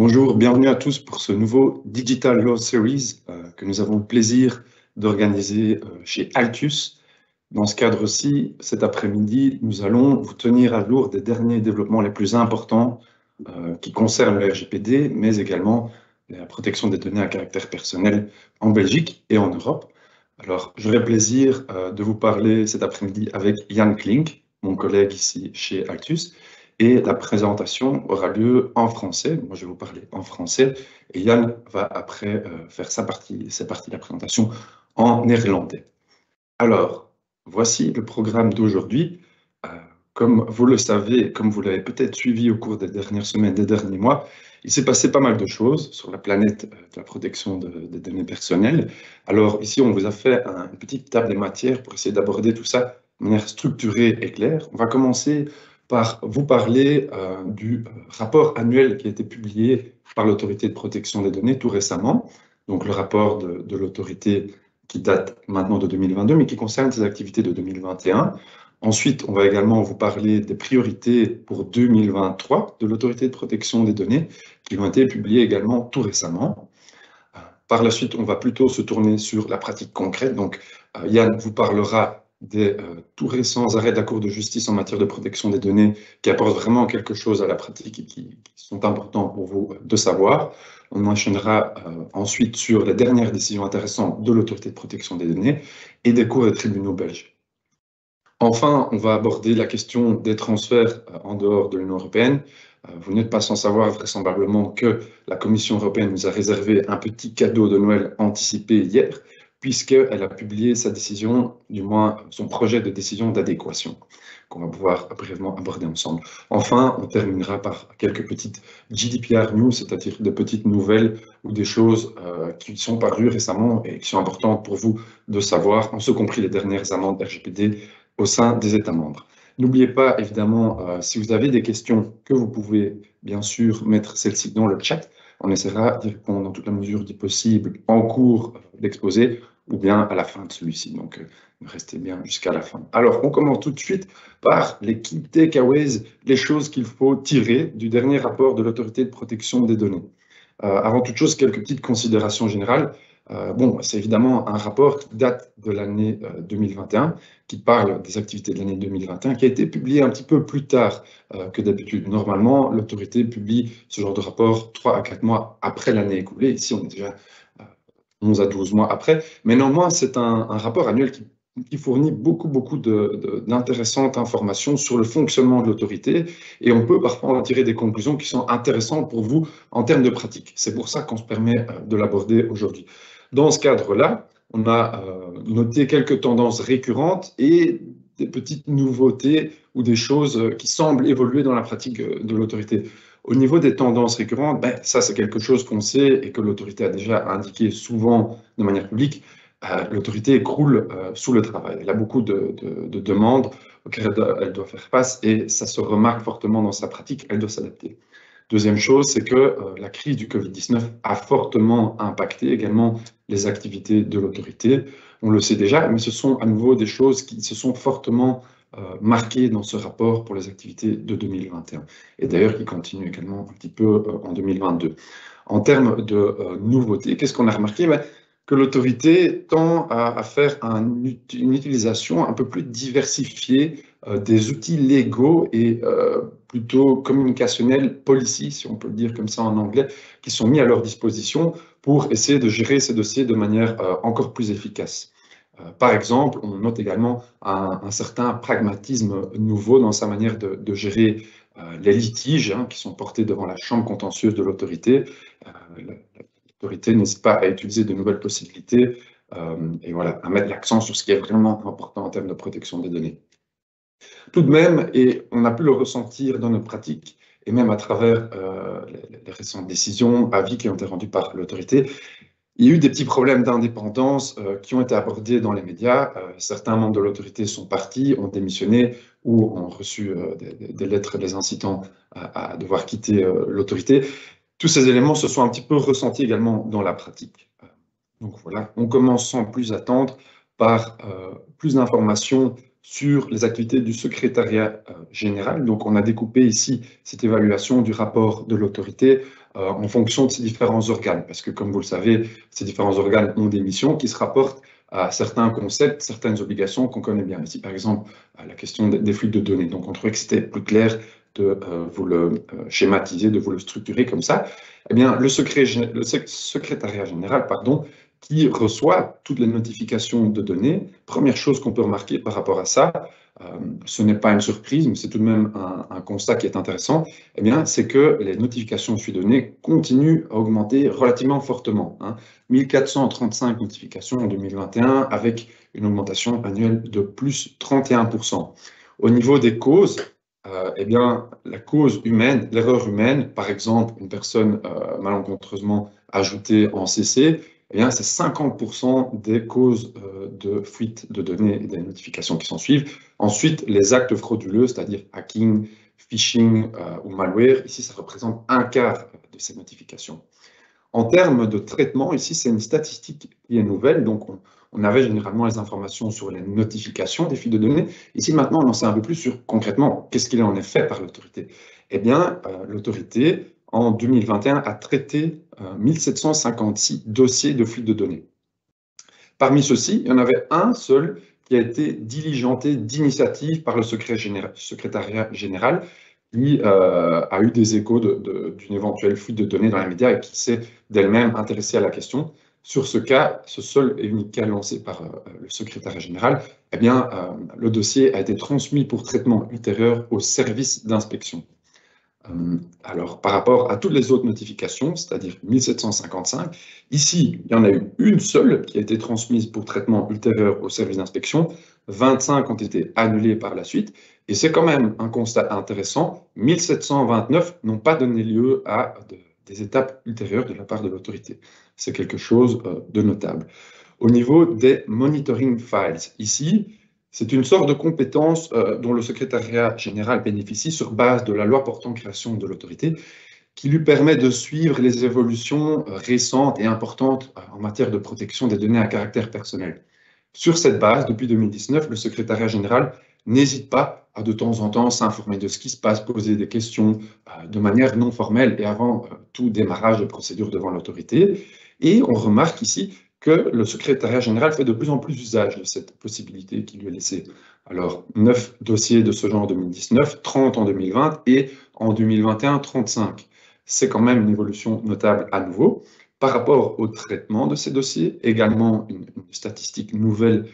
Bonjour, bienvenue à tous pour ce nouveau Digital Law Series que nous avons le plaisir d'organiser chez Altius. Dans ce cadre-ci, cet après-midi, nous allons vous tenir à jour des derniers développements les plus importants qui concernent le RGPD, mais également la protection des données à caractère personnel en Belgique et en Europe. Alors, j'aurai le plaisir de vous parler cet après-midi avec Jan Klink, mon collègue ici chez Altius. Et la présentation aura lieu en français. Moi, je vais vous parler en français. Et Jan va après faire sa partie de la présentation en néerlandais. Alors, voici le programme d'aujourd'hui. Comme vous le savez, comme vous l'avez peut-être suivi au cours des dernières semaines, des derniers mois, il s'est passé pas mal de choses sur la planète de la protection des données personnelles. Alors ici, on vous a fait une petite table des matières pour essayer d'aborder tout ça de manière structurée et claire. On va commencer par vous parler du rapport annuel qui a été publié par l'Autorité de protection des données tout récemment. Donc le rapport de l'autorité qui date maintenant de 2022, mais qui concerne ses activités de 2021. Ensuite, on va également vous parler des priorités pour 2023 de l'Autorité de protection des données, qui ont été publiées également tout récemment. Par la suite, on va plutôt se tourner sur la pratique concrète. Donc, Jan vous parlera des tout récents arrêts de la Cour de justice en matière de protection des données qui apportent vraiment quelque chose à la pratique et qui sont importants pour vous de savoir. On enchaînera ensuite sur les dernières décisions intéressantes de l'Autorité de protection des données et des cours et tribunaux belges. Enfin, on va aborder la question des transferts en dehors de l'Union européenne. Vous n'êtes pas sans savoir vraisemblablement que la Commission européenne nous a réservé un petit cadeau de Noël anticipé hier, puisqu'elle a publié sa décision, du moins son projet de décision d'adéquation, qu'on va pouvoir brièvement aborder ensemble. Enfin, on terminera par quelques petites GDPR news, c'est-à-dire de petites nouvelles ou des choses qui sont parues récemment et qui sont importantes pour vous de savoir, en ce compris les dernières amendes RGPD au sein des États membres. N'oubliez pas, évidemment, si vous avez des questions, que vous pouvez bien sûr mettre celles-ci dans le chat. On essaiera d'y répondre dans toute la mesure du possible en cours d'exposé ou bien à la fin de celui-ci. Donc, restez bien jusqu'à la fin. Alors, on commence tout de suite par les key takeaways, les choses qu'il faut tirer du dernier rapport de l'Autorité de protection des données. Avant toute chose, quelques petites considérations générales. Bon, c'est évidemment un rapport qui date de l'année 2021, qui parle des activités de l'année 2021, qui a été publié un petit peu plus tard que d'habitude. Normalement, l'autorité publie ce genre de rapport 3 à 4 mois après l'année écoulée. Ici, on est déjà 11 à 12 mois après. Mais néanmoins, c'est un rapport annuel qui fournit beaucoup d'intéressantes informations sur le fonctionnement de l'autorité et on peut parfois en tirer des conclusions qui sont intéressantes pour vous en termes de pratique. C'est pour ça qu'on se permet de l'aborder aujourd'hui. Dans ce cadre-là, on a noté quelques tendances récurrentes et des petites nouveautés ou des choses qui semblent évoluer dans la pratique de l'autorité. Au niveau des tendances récurrentes, ça c'est quelque chose qu'on sait et que l'autorité a déjà indiqué souvent de manière publique. L'autorité croule sous le travail. Elle a beaucoup de demandes auxquelles elle doit faire face et ça se remarque fortement dans sa pratique, elle doit s'adapter. Deuxième chose, c'est que la crise du Covid-19 a fortement impacté également les activités de l'autorité. On le sait déjà, mais ce sont à nouveau des choses qui se sont fortement marquées dans ce rapport pour les activités de 2021 et d'ailleurs qui continuent également un petit peu en 2022. En termes de nouveautés, qu'est-ce qu'on a remarqué? Que l'autorité tend à faire une utilisation un peu plus diversifiée des outils légaux et plutôt communicationnels, policy, si on peut le dire comme ça en anglais, qui sont mis à leur disposition pour essayer de gérer ces dossiers de manière encore plus efficace. Par exemple, on note également un certain pragmatisme nouveau dans sa manière de gérer les litiges qui sont portés devant la chambre contentieuse de l'autorité. L'autorité n'hésite pas à utiliser de nouvelles possibilités et voilà, à mettre l'accent sur ce qui est vraiment important en termes de protection des données. Tout de même, et on a pu le ressentir dans notre pratique, et même à travers les récentes décisions, avis qui ont été rendus par l'autorité, il y a eu des petits problèmes d'indépendance qui ont été abordés dans les médias. Certains membres de l'autorité sont partis, ont démissionné ou ont reçu des lettres les incitant à devoir quitter l'autorité. Tous ces éléments se sont un petit peu ressentis également dans la pratique. Donc voilà, on commence sans plus attendre par plus d'informations sur les activités du secrétariat général. Donc, on a découpé ici cette évaluation du rapport de l'autorité en fonction de ces différents organes, parce que, comme vous le savez, ces différents organes ont des missions qui se rapportent à certains concepts, certaines obligations qu'on connaît bien. Ici, par exemple, la question des flux de données. Donc, on trouvait que c'était plus clair de vous le schématiser, de vous le structurer comme ça. Eh bien, le secrétariat général, pardon, qui reçoit toutes les notifications de données. Première chose qu'on peut remarquer par rapport à ça, ce n'est pas une surprise, mais c'est tout de même un constat qui est intéressant, eh bien, c'est que les notifications de flux de données continuent à augmenter relativement fortement. 1435 notifications en 2021 avec une augmentation annuelle de plus 31%. Au niveau des causes, eh bien, la cause humaine, l'erreur humaine, par exemple, une personne malencontreusement ajoutée en CC, eh bien, c'est 50% des causes de fuite de données et des notifications qui s'en suivent. Ensuite, les actes frauduleux, c'est-à-dire hacking, phishing ou malware, ici, ça représente un quart de ces notifications. En termes de traitement, ici, c'est une statistique qui est nouvelle. Donc, on avait généralement les informations sur les notifications des fuites de données. Ici, maintenant, on en sait un peu plus sur concrètement qu'est-ce qu'il en est fait par l'autorité. Eh bien, l'autorité, en 2021, a traité 1756 dossiers de fuite de données. Parmi ceux-ci, il y en avait un seul qui a été diligenté d'initiative par le secrétariat général, qui a eu des échos d'une éventuelle fuite de données dans les médias et qui s'est d'elle-même intéressée à la question. Sur ce cas, ce seul et unique cas lancé par le secrétariat général, eh bien, le dossier a été transmis pour traitement ultérieur au service d'inspection. Alors, par rapport à toutes les autres notifications, c'est-à-dire 1755, ici, il y en a eu une seule qui a été transmise pour traitement ultérieur au service d'inspection. 25 ont été annulées par la suite. Et c'est quand même un constat intéressant. 1729 n'ont pas donné lieu à des étapes ultérieures de la part de l'autorité. C'est quelque chose de notable. Au niveau des monitoring files, ici, c'est une sorte de compétence dont le secrétariat général bénéficie sur base de la loi portant création de l'autorité, qui lui permet de suivre les évolutions récentes et importantes en matière de protection des données à caractère personnel. Sur cette base, depuis 2019, le secrétariat général n'hésite pas à de temps en temps s'informer de ce qui se passe, poser des questions de manière non formelle et avant tout démarrage de procédure devant l'autorité. Et on remarque ici que le secrétariat général fait de plus en plus usage de cette possibilité qui lui est laissée. Alors, 9 dossiers de ce genre en 2019, 30 en 2020 et en 2021, 35. C'est quand même une évolution notable à nouveau. Par rapport au traitement de ces dossiers, également une statistique nouvelle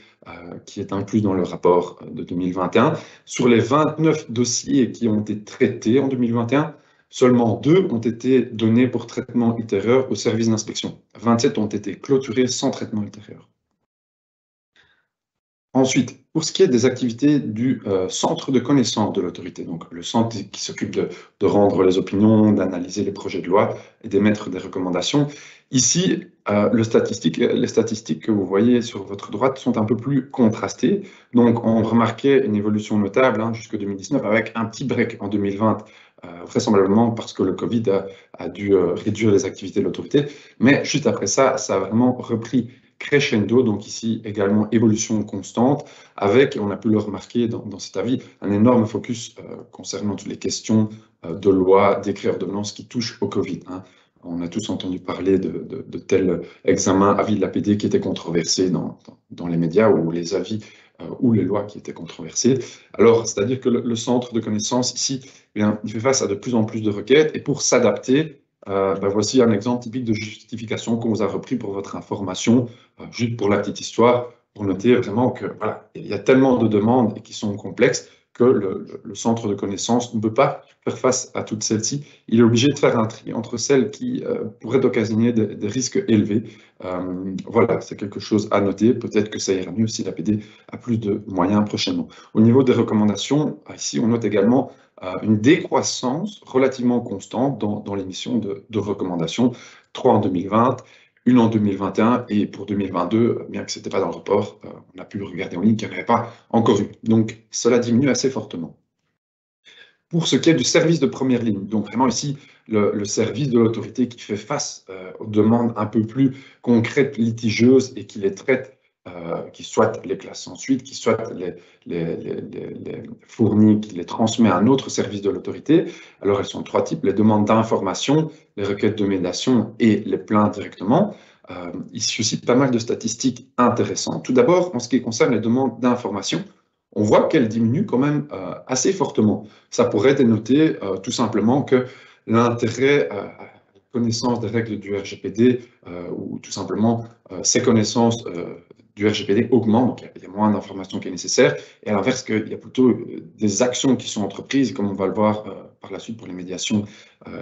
qui est incluse dans le rapport de 2021. Sur les 29 dossiers qui ont été traités en 2021, seulement 2 ont été donnés pour traitement ultérieur au service d'inspection. 27 ont été clôturés sans traitement ultérieur. Ensuite, pour ce qui est des activités du centre de connaissance de l'autorité, donc le centre qui s'occupe de rendre les opinions, d'analyser les projets de loi et d'émettre des recommandations, ici, les statistiques que vous voyez sur votre droite sont un peu plus contrastées. Donc, on remarquait une évolution notable jusqu'en 2019 avec un petit break en 2020, vraisemblablement parce que le Covid a dû réduire les activités de l'autorité. Mais juste après ça, ça a vraiment repris crescendo, donc ici également évolution constante, avec, on a pu le remarquer dans cet avis, un énorme focus concernant toutes les questions de loi, décrets, ordonnances qui touchent au Covid. On a tous entendu parler de tels examens, avis de l'APD qui étaient controversés dans les médias, ou les avis ou les lois qui étaient controversées. Alors, c'est-à-dire que le centre de connaissances ici, eh bien, il fait face à de plus en plus de requêtes, et pour s'adapter, voici un exemple typique de justification qu'on vous a repris pour votre information, juste pour la petite histoire, pour noter vraiment que voilà, il y a tellement de demandes et qui sont complexes que le centre de connaissances ne peut pas faire face à toutes celles-ci. Il est obligé de faire un tri entre celles qui pourraient occasionner des risques élevés. Voilà, c'est quelque chose à noter. Peut-être que ça ira mieux si l'APD a plus de moyens prochainement. Au niveau des recommandations, ici, on note également une décroissance relativement constante dans les missions de recommandations, 3 en 2020, 1 en 2021, et pour 2022, bien que ce n'était pas dans le rapport, on a pu regarder en ligne qu'il n'y en avait pas encore eu. Donc, cela diminue assez fortement. Pour ce qui est du service de première ligne, donc vraiment ici, le service de l'autorité qui fait face aux demandes un peu plus concrètes, litigieuses, et qui les traite qui soit les classe ensuite, qui soit les fournit, qui les transmet à un autre service de l'autorité. Alors, elles sont de trois types, les demandes d'information, les requêtes de médiation et les plaintes directement. Il suscite pas mal de statistiques intéressantes. Tout d'abord, en ce qui concerne les demandes d'information, on voit qu'elles diminuent quand même assez fortement. Ça pourrait dénoter tout simplement que l'intérêt à la connaissance des règles du RGPD ou tout simplement ces connaissances du RGPD augmente, donc il y a moins d'informations qui est nécessaire, et à l'inverse, qu'il y a plutôt des actions qui sont entreprises, comme on va le voir par la suite pour les médiations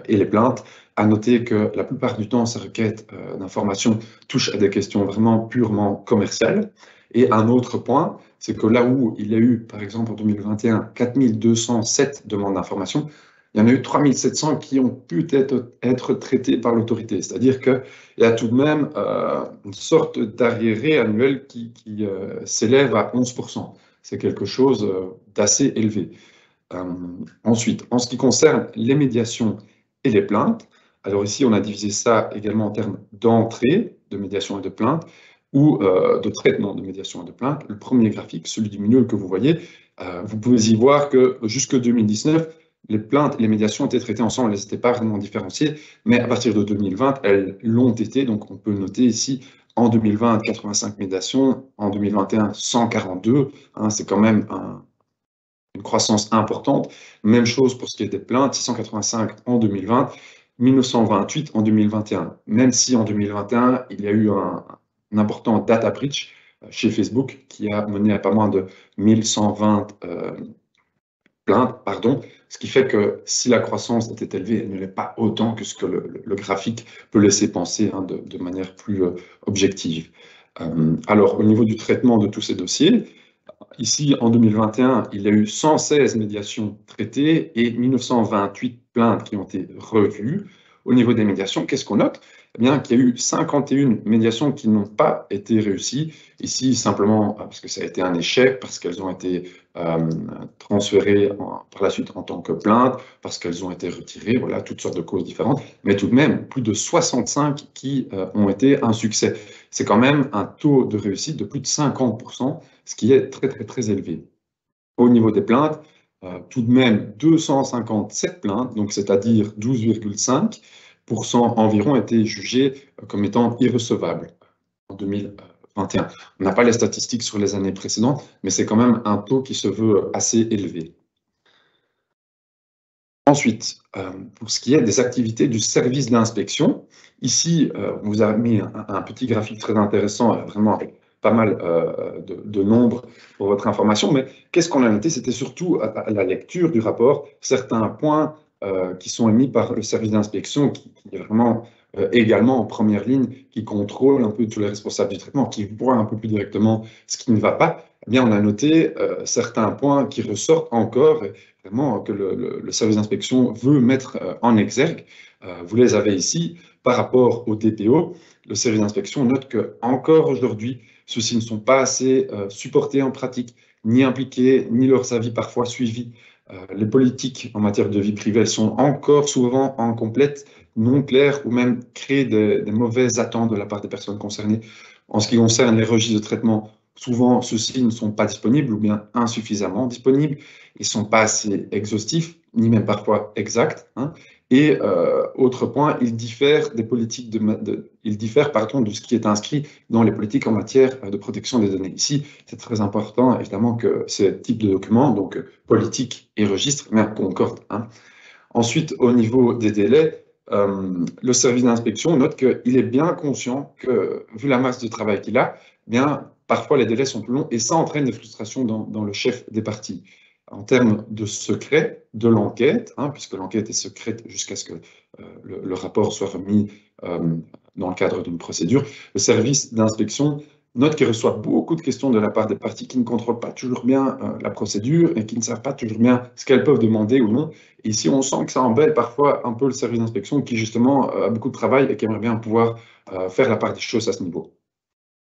et les plaintes. À noter que la plupart du temps, ces requêtes d'informations touchent à des questions vraiment purement commerciales. Et un autre point, c'est que là où il y a eu, par exemple, en 2021, 4207 demandes d'information, il y en a eu 3700 qui ont pu être traitées par l'autorité. C'est-à-dire qu'il y a tout de même une sorte d'arriéré annuel qui s'élève à 11%. C'est quelque chose d'assez élevé. Ensuite, en ce qui concerne les médiations et les plaintes, alors ici, on a divisé ça également en termes d'entrée de médiation et de plainte ou de traitement de médiation et de plainte. Le premier graphique, celui du milieu que vous voyez, vous pouvez y voir que jusque 2019, les plaintes et les médiations étaient traitées ensemble, elles n'étaient pas vraiment différenciées, mais à partir de 2020, elles l'ont été. Donc, on peut noter ici, en 2020, 85 médiations, en 2021, 142. Hein, c'est quand même une croissance importante. Même chose pour ce qui est des plaintes, 685 en 2020, 1928 en 2021. Même si en 2021, il y a eu un important data breach chez Facebook qui a mené à pas moins de 1120 plaintes, pardon, ce qui fait que si la croissance était élevée, elle ne l'est pas autant que ce que le graphique peut laisser penser hein, de manière plus objective. Alors, au niveau du traitement de tous ces dossiers, ici, en 2021, il y a eu 116 médiations traitées et 1928 plaintes qui ont été revues. Au niveau des médiations, qu'est-ce qu'on note? Eh bien, qu'il y a eu 51 médiations qui n'ont pas été réussies. Ici, simplement parce que ça a été un échec, parce qu'elles ont été transférées par la suite en tant que plaintes, parce qu'elles ont été retirées, voilà, toutes sortes de causes différentes. Mais tout de même, plus de 65 qui ont été un succès. C'est quand même un taux de réussite de plus de 50%, ce qui est très, très, très élevé. Au niveau des plaintes, tout de même 257 plaintes, donc c'est-à-dire 12,5% environ, étaient jugées comme étant irrecevables en 2021. On n'a pas les statistiques sur les années précédentes, mais c'est quand même un taux qui se veut assez élevé. Ensuite, pour ce qui est des activités du service d'inspection, ici, on vous a mis un petit graphique très intéressant, vraiment avec pas mal de nombres pour votre information, mais qu'est-ce qu'on a noté? C'était surtout à la lecture du rapport, certains points qui sont émis par le service d'inspection, qui est vraiment également en première ligne, qui contrôle un peu tous les responsables du traitement, qui voit un peu plus directement ce qui ne va pas. Eh bien, on a noté certains points qui ressortent encore, vraiment que le service d'inspection veut mettre en exergue. Vous les avez ici. Par rapport au DPO, le service d'inspection note qu'encore aujourd'hui, ceux-ci ne sont pas assez supportés en pratique, ni impliqués, ni leurs avis parfois suivis. Les politiques en matière de vie privée sont encore souvent incomplètes, non claires, ou même créent des mauvaises attentes de la part des personnes concernées. En ce qui concerne les registres de traitement, souvent ceux-ci ne sont pas disponibles ou bien insuffisamment disponibles. Ils ne sont pas assez exhaustifs, ni même parfois exacts. Hein. Et autre point, ils diffèrent des politiques ils diffèrent, pardon, de ce qui est inscrit dans les politiques en matière de protection des données. Ici, c'est très important, évidemment, que ces types de documents, donc politique et registre, concordent. Hein. Ensuite, au niveau des délais, le service d'inspection note qu'il est bien conscient que, vu la masse de travail qu'il a, bien, parfois les délais sont plus longs et ça entraîne des frustrations dans le chef des parties. En termes de secret de l'enquête, hein, puisque l'enquête est secrète jusqu'à ce que le rapport soit remis dans le cadre d'une procédure, le service d'inspection note qu'il reçoit beaucoup de questions de la part des parties qui ne contrôlent pas toujours bien la procédure et qui ne savent pas toujours bien ce qu'elles peuvent demander ou non. Et ici, on sent que ça embête parfois un peu le service d'inspection qui, justement, a beaucoup de travail et qui aimerait bien pouvoir faire la part des choses à ce niveau.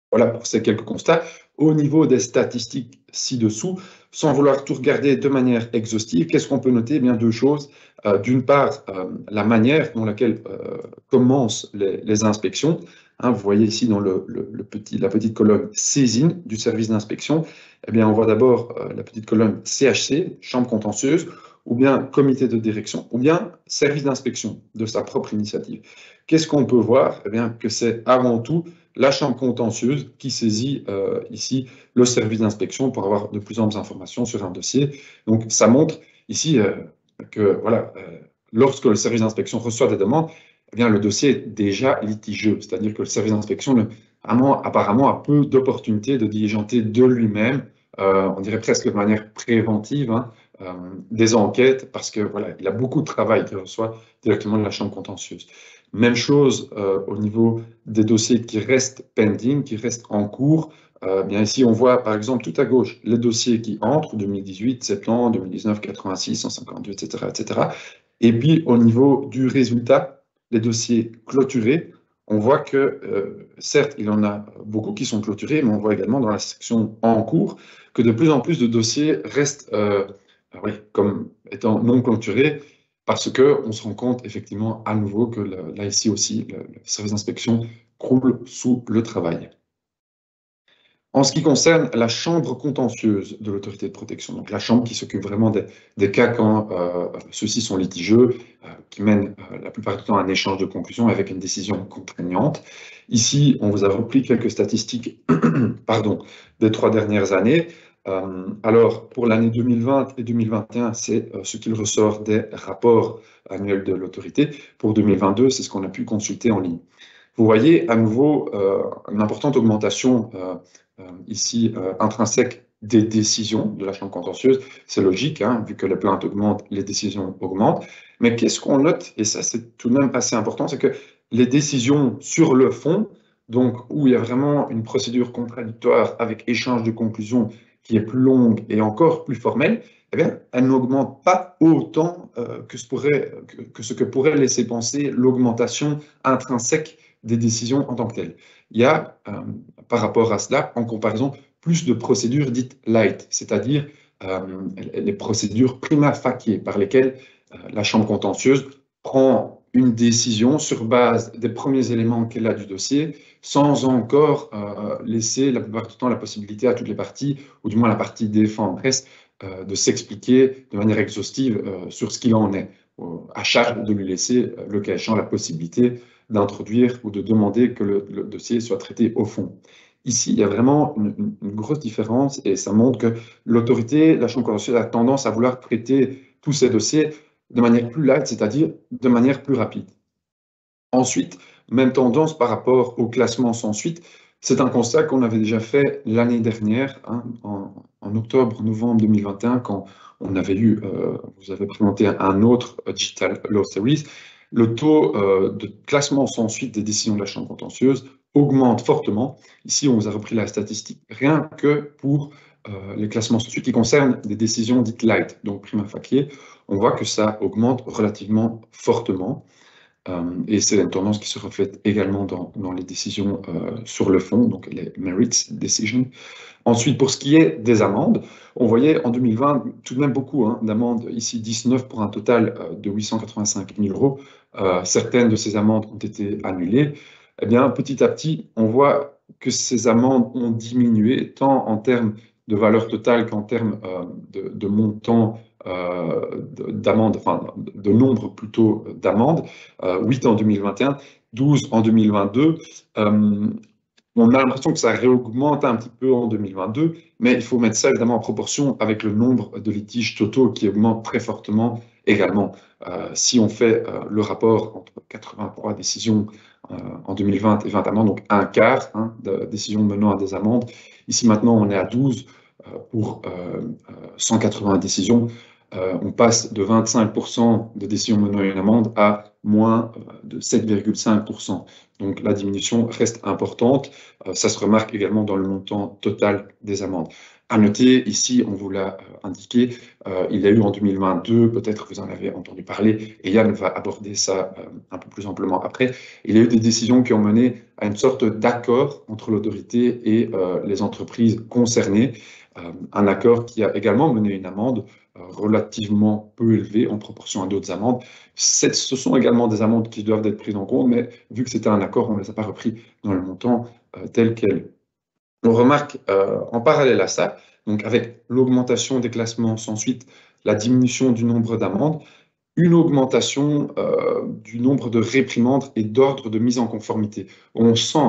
Voilà pour ces quelques constats. Au niveau des statistiques ci-dessous, sans vouloir tout regarder de manière exhaustive, qu'est-ce qu'on peut noter? Eh bien, deux choses. D'une part, la manière dont laquelle commencent les inspections. Hein, vous voyez ici dans la petite colonne saisine du service d'inspection, eh bien, on voit d'abord la petite colonne CHC, chambre contentieuse, ou bien comité de direction, ou bien service d'inspection de sa propre initiative. Qu'est-ce qu'on peut voir? Eh bien, que c'est avant tout la chambre contentieuse qui saisit ici le service d'inspection pour avoir de plus amples informations sur un dossier. Donc, ça montre ici que voilà, lorsque le service d'inspection reçoit des demandes, eh bien, le dossier est déjà litigieux, c'est-à-dire que le service d'inspection apparemment a peu d'opportunités de diligenter de lui-même, on dirait presque de manière préventive, hein, des enquêtes, parce que voilà, il a beaucoup de travail qu'il reçoit directement de la chambre contentieuse. Même chose au niveau des dossiers qui restent pending, qui restent en cours. Bien ici, on voit par exemple tout à gauche les dossiers qui entrent, 2018, 7 ans, 2019, 86, 152, etc., etc. Et puis au niveau du résultat, les dossiers clôturés, on voit que, certes, il y en a beaucoup qui sont clôturés, mais on voit également dans la section en cours que de plus en plus de dossiers restent oui, comme étant non clôturés, parce qu'on se rend compte effectivement à nouveau que là, ici aussi, le service d'inspection croule sous le travail. En ce qui concerne la chambre contentieuse de l'autorité de protection, donc la chambre qui s'occupe vraiment des cas quand ceux-ci sont litigieux, qui mènent la plupart du temps à un échange de conclusions avec une décision contraignante. Ici, on vous a repris quelques statistiques pardon, des 3 dernières années. Alors, pour l'année 2020 et 2021, c'est ce qu'il ressort des rapports annuels de l'autorité. Pour 2022, c'est ce qu'on a pu consulter en ligne. Vous voyez à nouveau une importante augmentation ici intrinsèque des décisions de la chambre contentieuse. C'est logique, hein, vu que les plaintes augmentent, les décisions augmentent. Mais qu'est-ce qu'on note, et ça c'est tout de même assez important, c'est que les décisions sur le fond, donc où il y a vraiment une procédure contradictoire avec échange de conclusions qui est plus longue et encore plus formelle, eh bien, elle n'augmente pas autant que ce que pourrait laisser penser l'augmentation intrinsèque des décisions en tant que telles. Il y a, par rapport à cela, en comparaison, plus de procédures dites light, c'est-à-dire les procédures prima facie par lesquelles la chambre contentieuse prend une décision sur base des premiers éléments qu'elle a du dossier, sans encore laisser la plupart du temps la possibilité à toutes les parties, ou du moins la partie défenderesse, de s'expliquer de manière exhaustive sur ce qu'il en est, à charge de lui laisser, le cas échéant, la possibilité d'introduire ou de demander que le dossier soit traité au fond. Ici, il y a vraiment une grosse différence et ça montre que l'autorité, la chambre contentieuse, a tendance à vouloir traiter tous ces dossiers de manière plus light, c'est-à-dire de manière plus rapide. Ensuite, même tendance par rapport au classement sans suite. C'est un constat qu'on avait déjà fait l'année dernière, hein, en octobre-novembre 2021, quand on avait eu, vous avez présenté un autre Digital Law Series. Le taux de classement sans suite des décisions de la chambre contentieuse augmente fortement. Ici, on vous a repris la statistique rien que pour les classements sans suite qui concernent des décisions dites light, donc prima facie. On voit que ça augmente relativement fortement. Et c'est une tendance qui se reflète également dans les décisions sur le fond, donc les merits decisions. Ensuite, pour ce qui est des amendes, on voyait en 2020 tout de même beaucoup d'amendes, ici 19 pour un total de 885 000 euros. Certaines de ces amendes ont été annulées. Eh bien, petit à petit, on voit que ces amendes ont diminué, tant en termes de valeur totale qu'en termes de montant d'amendes, enfin de nombre plutôt d'amendes, 8 en 2021, 12 en 2022. On a l'impression que ça réaugmente un petit peu en 2022, mais il faut mettre ça évidemment en proportion avec le nombre de litiges totaux qui augmente très fortement également. Si on fait le rapport entre 83 décisions en 2020 et 20 amendes, donc un quart de décisions menant à des amendes, ici maintenant on est à 12 pour 180 décisions. On passe de 25% de décisions menant à une amende à moins de 7,5%. Donc la diminution reste importante. Ça se remarque également dans le montant total des amendes. À noter, ici, on vous l'a indiqué, il y a eu en 2022, peut-être vous en avez entendu parler, et Yann va aborder ça un peu plus amplement après, il y a eu des décisions qui ont mené à une sorte d'accord entre l'autorité et les entreprises concernées. un accord qui a également mené une amende relativement peu élevée en proportion à d'autres amendes. Ce sont également des amendes qui doivent être prises en compte, mais vu que c'était un accord, on ne les a pas repris dans le montant tel quel. On remarque en parallèle à ça, donc avec l'augmentation des classements sans suite, la diminution du nombre d'amendes, une augmentation du nombre de réprimandes et d'ordres de mise en conformité. On sent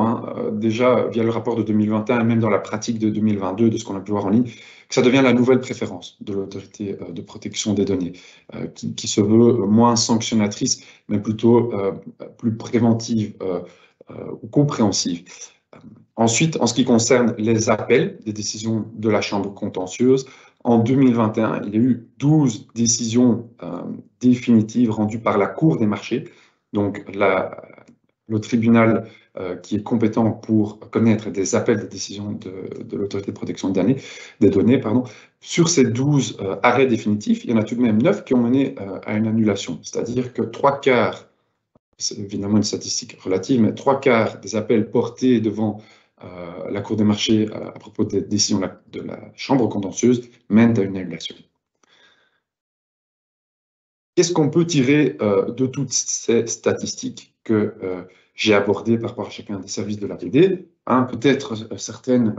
déjà via le rapport de 2021 et même dans la pratique de 2022, de ce qu'on a pu voir en ligne, que ça devient la nouvelle préférence de l'autorité de protection des données, qui se veut moins sanctionnatrice, mais plutôt plus préventive ou compréhensive. Ensuite, en ce qui concerne les appels des décisions de la Chambre contentieuse, en 2021, il y a eu 12 décisions définitives rendues par la Cour des marchés, donc le tribunal qui est compétent pour connaître des appels des décisions de l'autorité de protection des données. Sur ces 12 arrêts définitifs, il y en a tout de même 9 qui ont mené à une annulation, c'est-à-dire que 3/4, c'est évidemment une statistique relative, mais 3/4 des appels portés devant la Cour des marchés à propos des décisions de la Chambre contentieuse mènent à une annulation. Qu'est-ce qu'on peut tirer de toutes ces statistiques que j'ai abordées par rapport à chacun des services de l'APD? Peut-être certaines,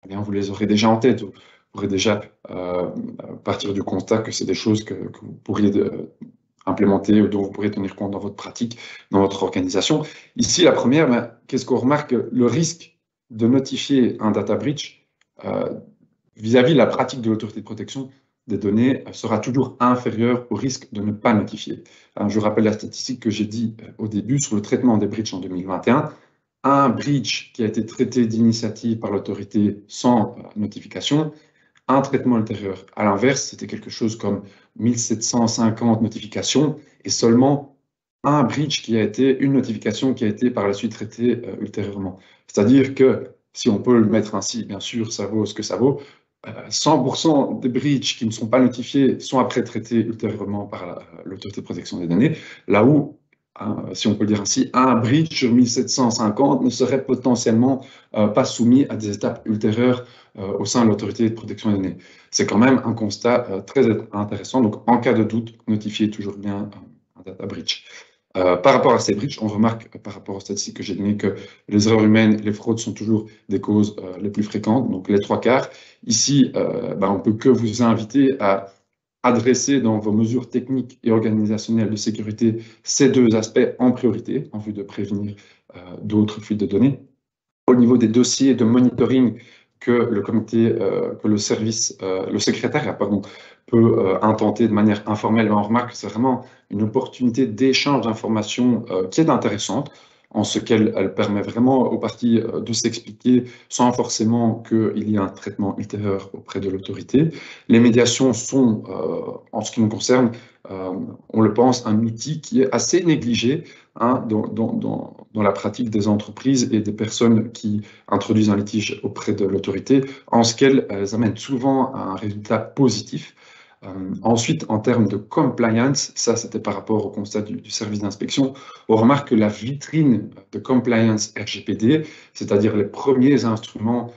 vous les aurez déjà en tête, vous pourrez déjà partir du constat que c'est des choses que vous pourriez implémenter ou dont vous pourrez tenir compte dans votre pratique, dans votre organisation. Ici, la première, qu'est-ce qu'on remarque? Le risque de notifier un data breach vis-à-vis de la pratique de l'autorité de protection des données sera toujours inférieur au risque de ne pas notifier. Je rappelle la statistique que j'ai dit au début sur le traitement des breaches en 2021. Un breach qui a été traité d'initiative par l'autorité sans notification, un traitement ultérieur. À l'inverse, c'était quelque chose comme 1750 notifications et seulement un breach une notification qui a été par la suite traitée ultérieurement. C'est-à-dire que, si on peut le mettre ainsi, bien sûr, ça vaut ce que ça vaut, 100% des breaches qui ne sont pas notifiés sont après traités ultérieurement par l'autorité de protection des données, là où, si on peut le dire ainsi, un breach sur 1750 ne serait potentiellement pas soumis à des étapes ultérieures au sein de l'autorité de protection des données. C'est quand même un constat très intéressant. Donc, en cas de doute, notifiez toujours bien un data breach. Par rapport à ces breaches, on remarque par rapport aux statistiques que j'ai données que les erreurs humaines, les fraudes sont toujours des causes les plus fréquentes, donc les 3/4. Ici, on ne peut que vous inviter à adresser dans vos mesures techniques et organisationnelles de sécurité ces deux aspects en priorité, en vue de prévenir d'autres fuites de données. Au niveau des dossiers de monitoring que le comité, que le service, le secrétariat, peut intenter de manière informelle, on remarque que c'est vraiment une opportunité d'échange d'informations qui est intéressante, en ce qu'elle permet vraiment aux parties de s'expliquer sans forcément qu'il y ait un traitement ultérieur auprès de l'autorité. Les médiations sont, en ce qui nous concerne, on le pense, un outil qui est assez négligé dans la pratique des entreprises et des personnes qui introduisent un litige auprès de l'autorité, en ce qu'elles amènent souvent à un résultat positif. Ensuite, en termes de compliance, ça c'était par rapport au constat du service d'inspection, on remarque que la vitrine de compliance RGPD, c'est-à-dire les premiers instruments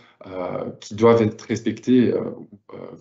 qui doivent être respectés,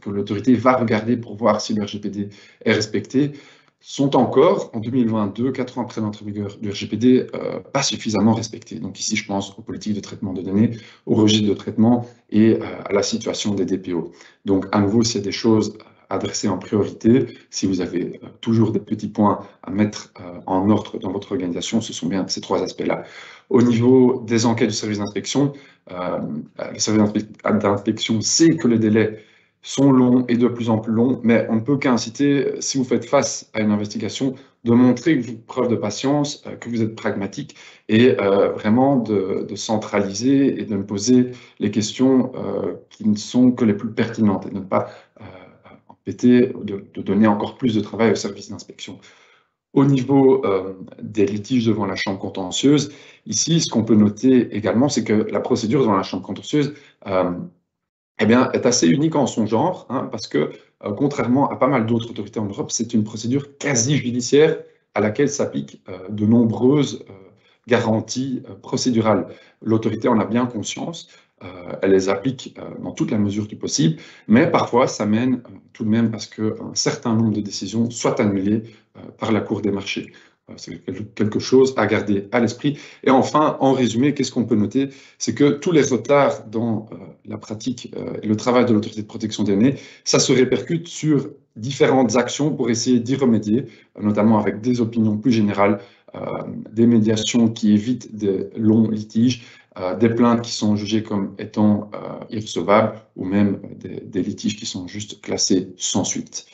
que l'autorité va regarder pour voir si le RGPD est respecté, sont encore, en 2022, 4 ans après l'entrée en vigueur du RGPD, pas suffisamment respectés. Donc ici, je pense aux politiques de traitement de données, au registre de traitement et à la situation des DPO. Donc à nouveau, s'il y a des choses adressées en priorité, si vous avez toujours des petits points à mettre en ordre dans votre organisation, ce sont bien ces 3 aspects-là. Au niveau des enquêtes du service d'inspection, le service d'inspection sait que les délais sont longs et de plus en plus longs, mais on ne peut qu'inciter, si vous faites face à une investigation, de montrer que vous faites preuve de patience, que vous êtes pragmatique et vraiment de centraliser et de me poser les questions qui ne sont que les plus pertinentes et de ne pas embêter, de donner encore plus de travail au service d'inspection. Au niveau des litiges devant la chambre contentieuse, ici, ce qu'on peut noter également, c'est que la procédure devant la chambre contentieuse est assez unique en son genre, parce que, contrairement à pas mal d'autres autorités en Europe, c'est une procédure quasi-judiciaire à laquelle s'appliquent de nombreuses garanties procédurales. L'autorité en a bien conscience. elle les applique dans toute la mesure du possible, mais parfois ça mène tout de même à ce qu'un certain nombre de décisions soient annulées par la Cour des marchés. C'est quelque chose à garder à l'esprit. Et enfin, en résumé, qu'est-ce qu'on peut noter? C'est que tous les retards dans la pratique et le travail de l'autorité de protection des données, ça se répercute sur différentes actions pour essayer d'y remédier, notamment avec des opinions plus générales, des médiations qui évitent des longs litiges, des plaintes qui sont jugées comme étant irrecevables, ou même des litiges qui sont juste classés sans suite.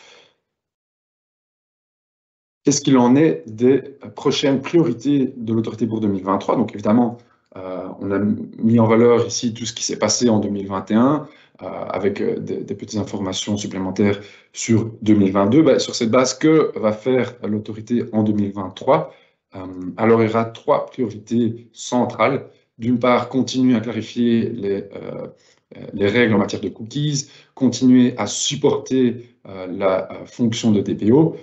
Qu'est-ce qu'il en est des prochaines priorités de l'autorité pour 2023? Donc évidemment, on a mis en valeur ici tout ce qui s'est passé en 2021, avec des petites informations supplémentaires sur 2022. Ben, sur cette base, que va faire l'autorité en 2023? Alors il y aura trois priorités centrales. D'une part, continuer à clarifier les règles en matière de cookies, continuer à supporter la fonction de DPO,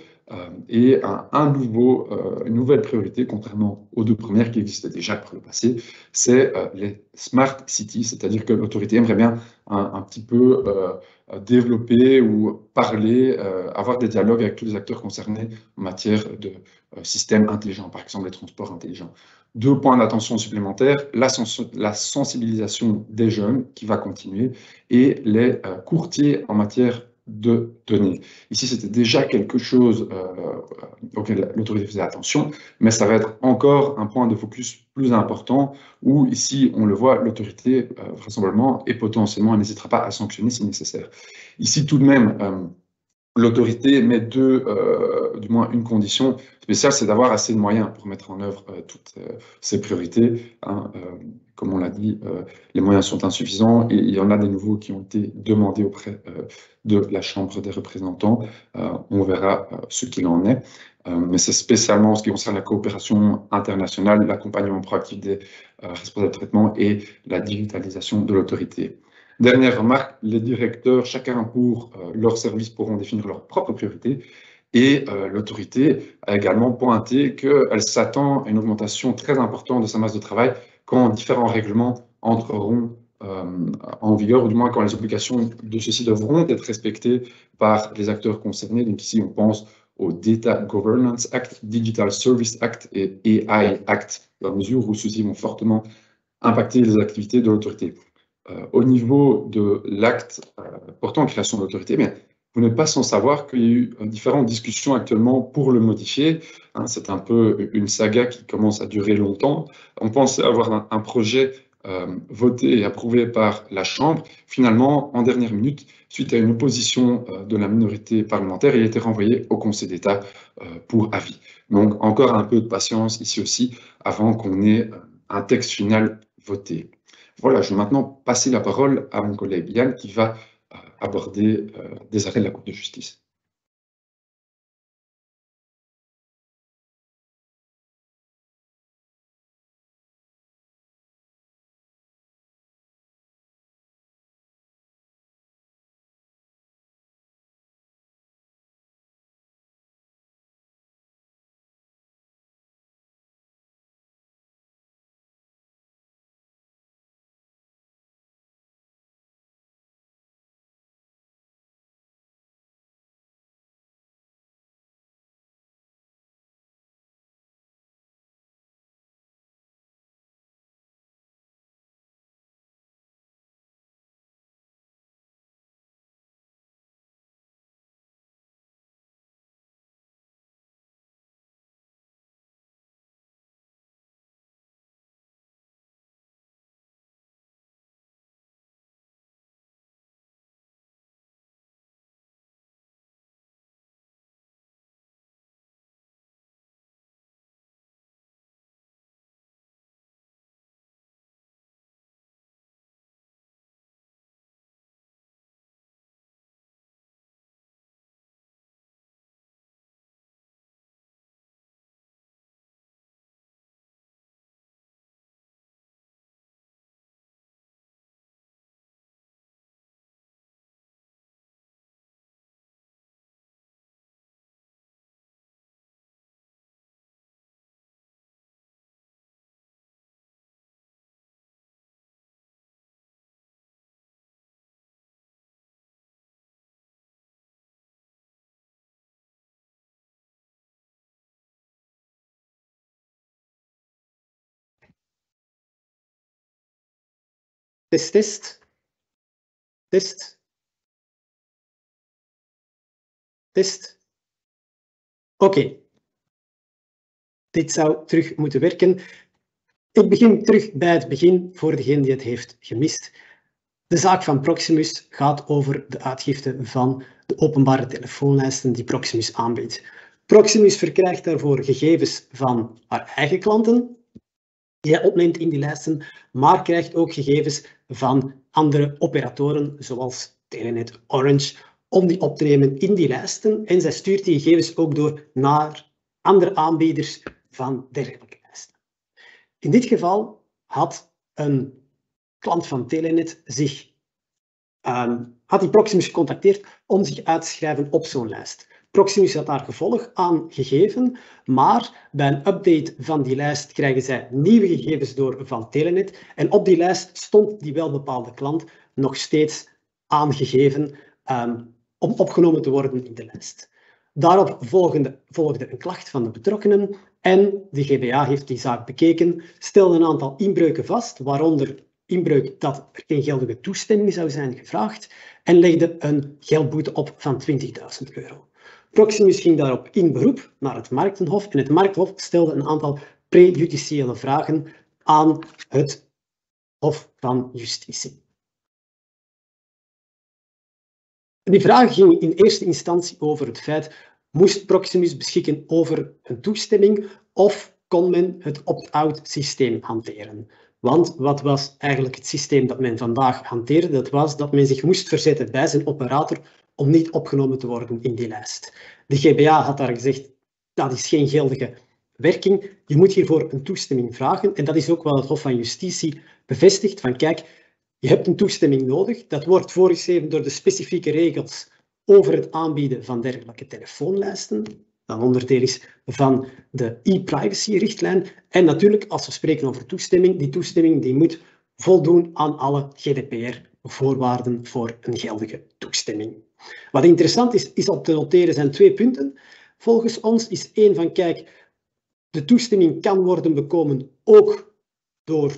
et une nouvelle priorité, contrairement aux deux premières qui existaient déjà par le passé, c'est les smart cities, c'est-à-dire que l'autorité aimerait bien un petit peu développer ou parler, avoir des dialogues avec tous les acteurs concernés en matière de systèmes intelligents, par exemple les transports intelligents. Deux points d'attention supplémentaires, la sensibilisation des jeunes qui va continuer, et les courtiers en matière de données. Ici, c'était déjà quelque chose auquel l'autorité faisait attention, mais ça va être encore un point de focus plus important où, ici, on le voit, l'autorité, vraisemblablement et potentiellement, elle n'hésitera pas à sanctionner si nécessaire. Ici, tout de même, l'autorité met du moins une condition spéciale, c'est d'avoir assez de moyens pour mettre en œuvre toutes ces priorités, hein. Comme on l'a dit, les moyens sont insuffisants et il y en a des nouveaux qui ont été demandés auprès de la Chambre des représentants. On verra ce qu'il en est. Mais c'est spécialement en ce qui concerne la coopération internationale, l'accompagnement proactif des responsables de traitement et la digitalisation de l'autorité. Dernière remarque, les directeurs, chacun pour leur service, pourront définir leurs propres priorités. Et l'autorité a également pointé qu'elle s'attend à une augmentation très importante de sa masse de travail quand différents règlements entreront en vigueur, ou du moins quand les obligations de ceux-ci devront être respectées par les acteurs concernés. Donc ici, on pense au Data Governance Act, Digital Service Act et AI Act, dans la mesure où ceux-ci vont fortement impacter les activités de l'autorité. Au niveau de l'acte portant création de l'autorité, mais vous n'êtes pas sans savoir qu'il y a eu différentes discussions actuellement pour le modifier, hein. C'est un peu une saga qui commence à durer longtemps. On pensait avoir un projet voté et approuvé par la Chambre. Finalement, en dernière minute, suite à une opposition de la minorité parlementaire, il a été renvoyé au Conseil d'État pour avis. Donc, encore un peu de patience ici aussi avant qu'on ait un texte final voté. Voilà, je vais maintenant passer la parole à mon collègue Yann qui va aborder des arrêts de la Cour de justice. Test, test. Test. Test. Oké. Dit zou terug moeten werken. Ik begin terug bij het begin voor degene die het heeft gemist. De zaak van Proximus gaat over de uitgifte van de openbare telefoonlijsten die Proximus aanbiedt. Proximus verkrijgt daarvoor gegevens van haar eigen klanten, die hij opneemt in die lijsten, maar krijgt ook gegevens van andere operatoren, zoals Telenet, Orange, om die op te nemen in die lijsten. En zij stuurt die gegevens ook door naar andere aanbieders van dergelijke lijsten. In dit geval had een klant van Telenet had die Proximus gecontacteerd om zich uit te schrijven op zo'n lijst. Proximus had daar gevolg aan gegeven, maar bij een update van die lijst krijgen zij nieuwe gegevens door van Telenet. En op die lijst stond die welbepaalde klant nog steeds aangegeven om opgenomen te worden in de lijst. Daarop volgde een klacht van de betrokkenen en de GBA heeft die zaak bekeken, stelde een aantal inbreuken vast, waaronder inbreuk dat er geen geldige toestemming zou zijn gevraagd en legde een geldboete op van €20.000. Proximus ging daarop in beroep naar het Marktenhof en het Marktenhof stelde een aantal prejudiciële vragen aan het Hof van Justitie. Die vragen gingen in eerste instantie over het feit: moest Proximus beschikken over een toestemming of kon men het opt-out systeem hanteren? Want wat was eigenlijk het systeem dat men vandaag hanteerde? Dat was dat men zich moest verzetten bij zijn operator om niet opgenomen te worden in die lijst. De GBA had daar gezegd: dat is geen geldige werking. Je moet hiervoor een toestemming vragen. En dat is ook wat het Hof van Justitie bevestigt: van kijk, je hebt een toestemming nodig. Dat wordt voorgeschreven door de specifieke regels over het aanbieden van dergelijke telefoonlijsten. Dat onderdeel is van de e-privacy-richtlijn. En natuurlijk, als we spreken over toestemming, die toestemming die moet voldoen aan alle GDPR-voorwaarden voor een geldige toestemming. Wat interessant is op te noteren zijn 2 punten. Volgens ons is één van, kijk, de toestemming kan worden bekomen ook door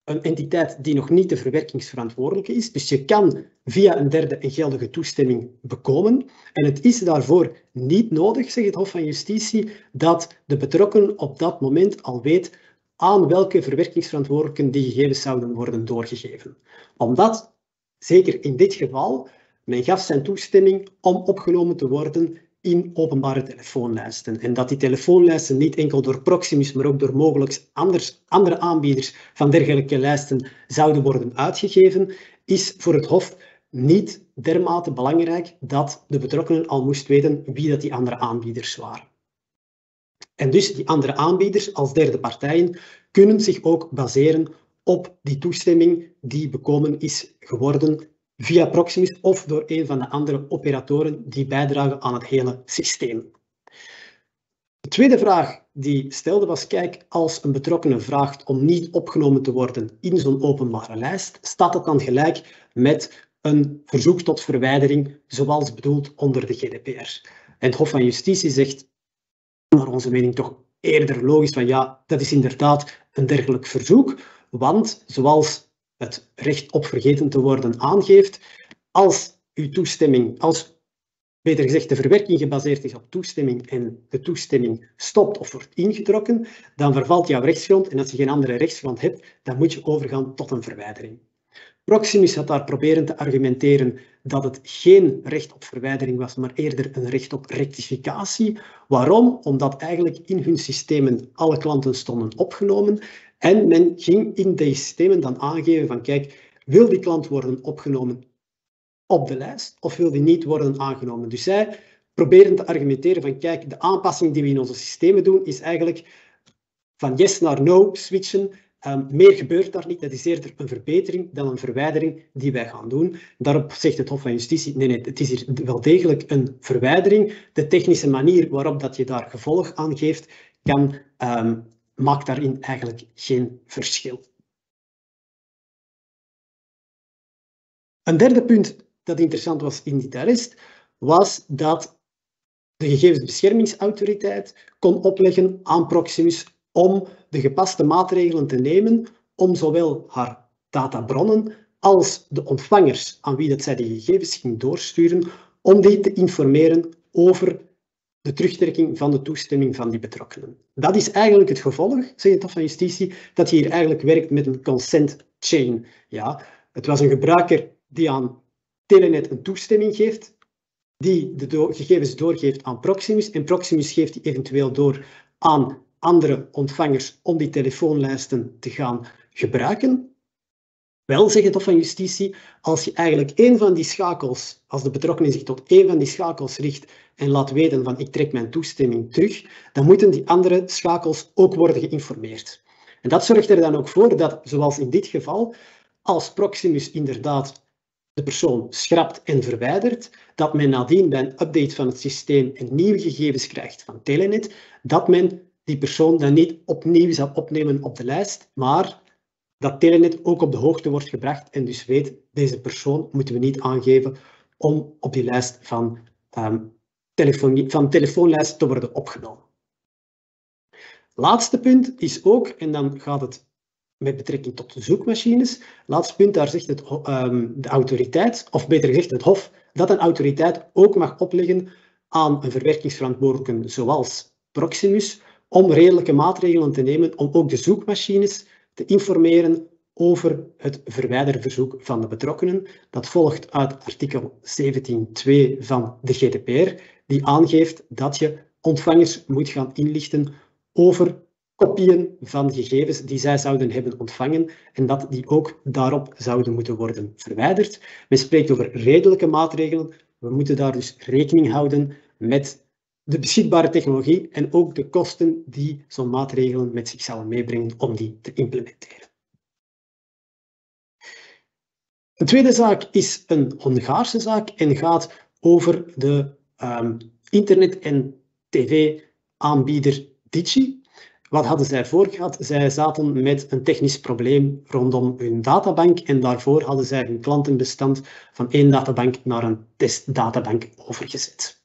een entiteit die nog niet de verwerkingsverantwoordelijke is. Dus je kan via een derde een geldige toestemming bekomen. En het is daarvoor niet nodig, zegt het Hof van Justitie, dat de betrokkenen op dat moment al weet aan welke verwerkingsverantwoordelijken die gegevens zouden worden doorgegeven. Omdat, zeker in dit geval, men gaf zijn toestemming om opgenomen te worden in openbare telefoonlijsten. En dat die telefoonlijsten niet enkel door Proximus, maar ook door mogelijk andere aanbieders van dergelijke lijsten zouden worden uitgegeven, is voor het Hof niet dermate belangrijk dat de betrokkenen al moest weten wie dat die andere aanbieders waren. En dus die andere aanbieders als derde partijen kunnen zich ook baseren op die toestemming die bekomen is geworden via Proximus of door een van de andere operatoren die bijdragen aan het hele systeem. De tweede vraag die stelde was: kijk, als een betrokkenen vraagt om niet opgenomen te worden in zo'n openbare lijst, staat dat dan gelijk met een verzoek tot verwijdering zoals bedoeld onder de GDPR? En het Hof van Justitie zegt, naar onze mening toch eerder logisch, van ja, dat is inderdaad een dergelijk verzoek, want zoals het recht op vergeten te worden aangeeft, als uw toestemming, beter gezegd de verwerking gebaseerd is op toestemming en de toestemming stopt of wordt ingetrokken, dan vervalt jouw rechtsgrond en als je geen andere rechtsgrond hebt, dan moet je overgaan tot een verwijdering. Proximus had daar proberen te argumenteren dat het geen recht op verwijdering was, maar eerder een recht op rectificatie. Waarom? Omdat eigenlijk in hun systemen alle klanten stonden opgenomen en men ging in die systemen dan aangeven van kijk, wil die klant worden opgenomen op de lijst of wil die niet worden aangenomen? Dus zij proberen te argumenteren van kijk, de aanpassing die we in onze systemen doen is eigenlijk van yes naar no switchen. Meer gebeurt daar niet. Dat is eerder een verbetering dan een verwijdering die wij gaan doen. Daarop zegt het Hof van Justitie, nee, het is hier wel degelijk een verwijdering. De technische manier waarop dat je daar gevolg aan geeft, maakt daarin eigenlijk geen verschil. Een derde punt dat interessant was in dit arrest, was dat de gegevensbeschermingsautoriteit kon opleggen aan Proximus om de gepaste maatregelen te nemen om zowel haar databronnen als de ontvangers aan wie dat zij die gegevens ging doorsturen, om die te informeren over de terugtrekking van de toestemming van die betrokkenen. Dat is eigenlijk het gevolg, zegt het Hof van Justitie, dat je hier eigenlijk werkt met een consent chain. Ja, het was een gebruiker die aan Telenet een toestemming geeft, die de gegevens doorgeeft aan Proximus, en Proximus geeft die eventueel door aan andere ontvangers om die telefoonlijsten te gaan gebruiken. Wel, zegt het Hof van Justitie, als je eigenlijk één van die schakels, als de betrokkenen zich tot één van die schakels richt en laat weten van ik trek mijn toestemming terug, dan moeten die andere schakels ook worden geïnformeerd. En dat zorgt er dan ook voor dat, zoals in dit geval, als Proximus inderdaad de persoon schrapt en verwijdert, dat men nadien bij een update van het systeem een nieuwe gegevens krijgt van Telenet, dat men die persoon dan niet opnieuw zal opnemen op de lijst, maar dat Telenet ook op de hoogte wordt gebracht en dus weet, deze persoon moeten we niet aangeven om op die lijst van telefoonlijst te worden opgenomen. Laatste punt is ook, en dan gaat het met betrekking tot de zoekmachines, laatste punt, daar zegt de autoriteit, of beter gezegd het Hof, dat een autoriteit ook mag opleggen aan een verwerkingsverantwoordelijke zoals Proximus, om redelijke maatregelen te nemen om ook de zoekmachines te informeren over het verwijderverzoek van de betrokkenen. Dat volgt uit artikel 17.2 van de GDPR, die aangeeft dat je ontvangers moet gaan inlichten over kopieën van gegevens die zij zouden hebben ontvangen en dat die ook daarop zouden moeten worden verwijderd. Men spreekt over redelijke maatregelen. We moeten daar dus rekening houden met de beschikbare technologie en ook de kosten die zo'n maatregelen met zich zullen meebrengen om die te implementeren. Een tweede zaak is een Hongaarse zaak en gaat over de internet- en tv-aanbieder Digi. Wat hadden zij voorgehad? Zij zaten met een technisch probleem rondom hun databank en daarvoor hadden zij hun klantenbestand van één databank naar een testdatabank overgezet.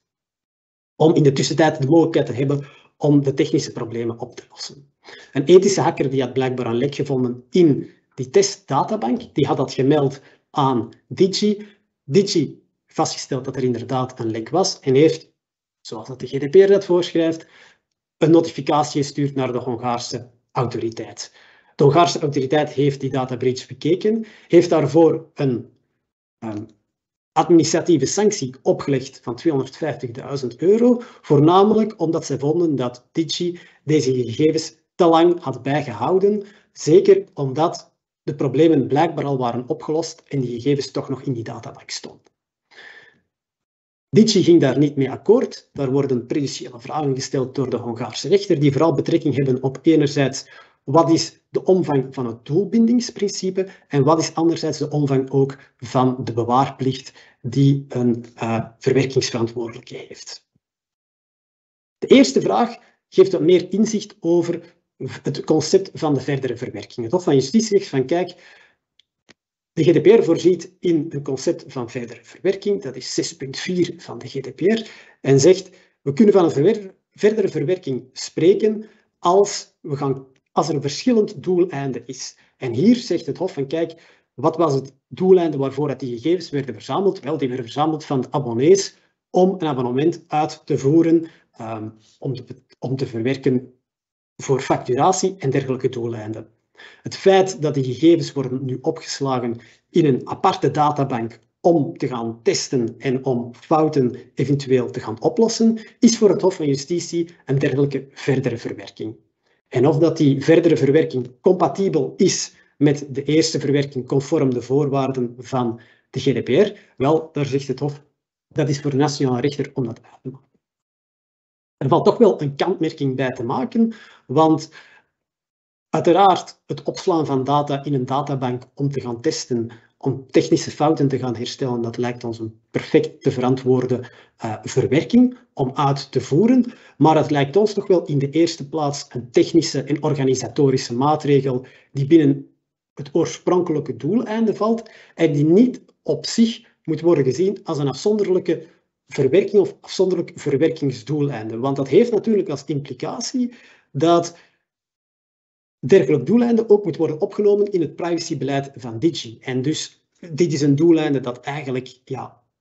Om in de tussentijd de mogelijkheid te hebben om de technische problemen op te lossen. Een ethische hacker die had blijkbaar een lek gevonden in die testdatabank, die had dat gemeld aan Digi. Digi vastgesteld dat er inderdaad een lek was en heeft, zoals dat de GDPR dat voorschrijft, een notificatie gestuurd naar de Hongaarse autoriteit. De Hongaarse autoriteit heeft die databreach bekeken, heeft daarvoor een administratieve sanctie opgelegd van €250.000, voornamelijk omdat zij vonden dat Digi deze gegevens te lang had bijgehouden, zeker omdat de problemen blijkbaar al waren opgelost en die gegevens toch nog in die databank stonden. Digi ging daar niet mee akkoord. Daar worden prejudiciële vragen gesteld door de Hongaarse rechter, die vooral betrekking hebben op enerzijds wat is de omvang van het doelbindingsprincipe en wat is anderzijds de omvang ook van de bewaarplicht die een verwerkingsverantwoordelijke heeft. De eerste vraag geeft wat meer inzicht over het concept van de verdere verwerking. Het Hof van Justitie zegt van kijk, de GDPR voorziet in een concept van verdere verwerking, dat is 6.4 van de GDPR, en zegt we kunnen van een verdere verwerking spreken als er een verschillend doeleinde is. En hier zegt het Hof van kijk, wat was het doeleinde waarvoor die gegevens werden verzameld? Wel, die werden verzameld van de abonnees om een abonnement uit te voeren, om te verwerken voor facturatie en dergelijke doeleinden. Het feit dat die gegevens worden nu opgeslagen in een aparte databank om te gaan testen en om fouten eventueel te gaan oplossen, is voor het Hof van Justitie een dergelijke verdere verwerking. En of dat die verdere verwerking compatibel is met de eerste verwerking conform de voorwaarden van de GDPR, wel, daar zegt het Hof, dat is voor de nationale rechter om dat uit te maken. Er valt toch wel een kantmerking bij te maken, want uiteraard het opslaan van data in een databank om te gaan testen, om technische fouten te gaan herstellen, dat lijkt ons een perfect te verantwoorde verwerking om uit te voeren. Maar het lijkt ons toch wel in de eerste plaats een technische en organisatorische maatregel die binnen het oorspronkelijke doeleinde valt en die niet op zich moet worden gezien als een afzonderlijke verwerking of afzonderlijk verwerkingsdoeleinde. Want dat heeft natuurlijk als implicatie dat dergelijke doeleinden ook moet worden opgenomen in het privacybeleid van Digi. En dus dit is een doeleinde dat eigenlijk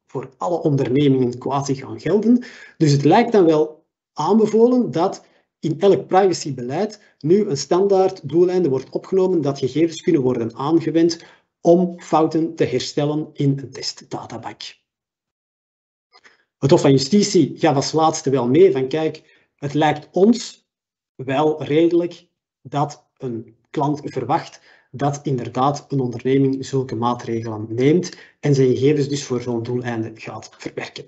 voor alle ondernemingen quasi gaan gelden. Dus het lijkt dan wel aanbevolen dat in elk privacybeleid nu een standaard doeleinde wordt opgenomen dat gegevens kunnen worden aangewend om fouten te herstellen in een testdatabank. Het Hof van Justitie gaf als laatste wel mee van kijk, het lijkt ons wel redelijk dat een klant verwacht dat inderdaad een onderneming zulke maatregelen neemt en zijn gegevens dus voor zo'n doeleinde gaat verwerken.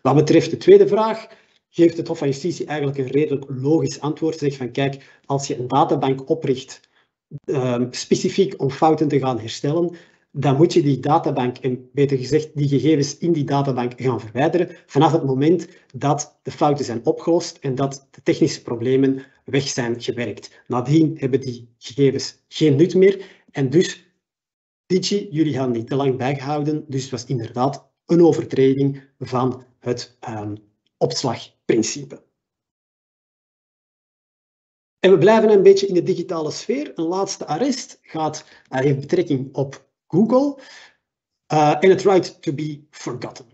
Wat betreft de tweede vraag, geeft het Hof van Justitie eigenlijk een redelijk logisch antwoord. Zegt van kijk, als je een databank opricht specifiek om fouten te gaan herstellen, dan moet je die databank, en beter gezegd die gegevens in die databank gaan verwijderen vanaf het moment dat de fouten zijn opgelost en dat de technische problemen weg zijn gewerkt. Nadien hebben die gegevens geen nut meer en dus, Digi, jullie gaan die te lang bijgehouden, dus het was inderdaad een overtreding van het opslagprincipe. En we blijven een beetje in de digitale sfeer. Een laatste arrest heeft betrekking op Google en het right to be forgotten.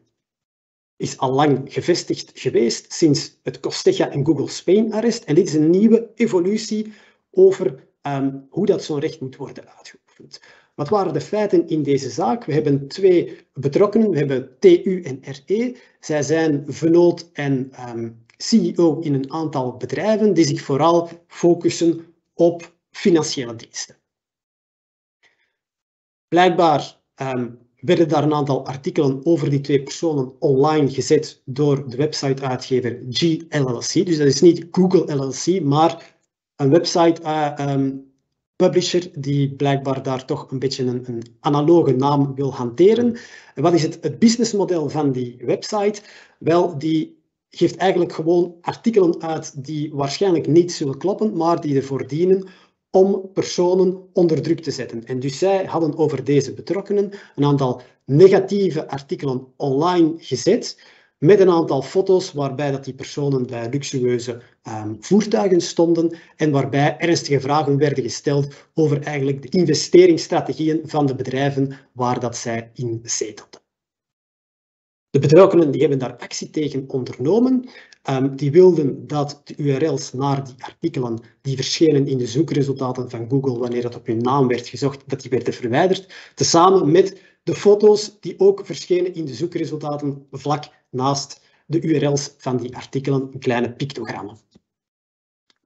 Is al lang gevestigd geweest sinds het Costeja en Google Spain arrest. En dit is een nieuwe evolutie over hoe dat zo'n recht moet worden uitgeoefend. Wat waren de feiten in deze zaak? We hebben twee betrokkenen. We hebben TU en RE. Zij zijn vennoot en CEO in een aantal bedrijven die zich vooral focussen op financiële diensten. Blijkbaar werden daar een aantal artikelen over die twee personen online gezet door de website-uitgever GLLC. Dus dat is niet Google LLC, maar een website-publisher die blijkbaar daar toch een beetje een analoge naam wil hanteren. En wat is het businessmodel van die website? Wel, die geeft eigenlijk gewoon artikelen uit die waarschijnlijk niet zullen kloppen, maar die ervoor dienen om personen onder druk te zetten. En dus zij hadden over deze betrokkenen een aantal negatieve artikelen online gezet, met een aantal foto's waarbij dat die personen bij luxueuze voertuigen stonden en waarbij ernstige vragen werden gesteld over eigenlijk de investeringsstrategieën van de bedrijven waar dat zij in zetelden. De betrokkenen die hebben daar actie tegen ondernomen. Die wilden dat de URL's naar die artikelen die verschenen in de zoekresultaten van Google, wanneer dat op hun naam werd gezocht, dat die werden verwijderd, tezamen met de foto's die ook verschenen in de zoekresultaten vlak naast de URL's van die artikelen, kleine pictogrammen.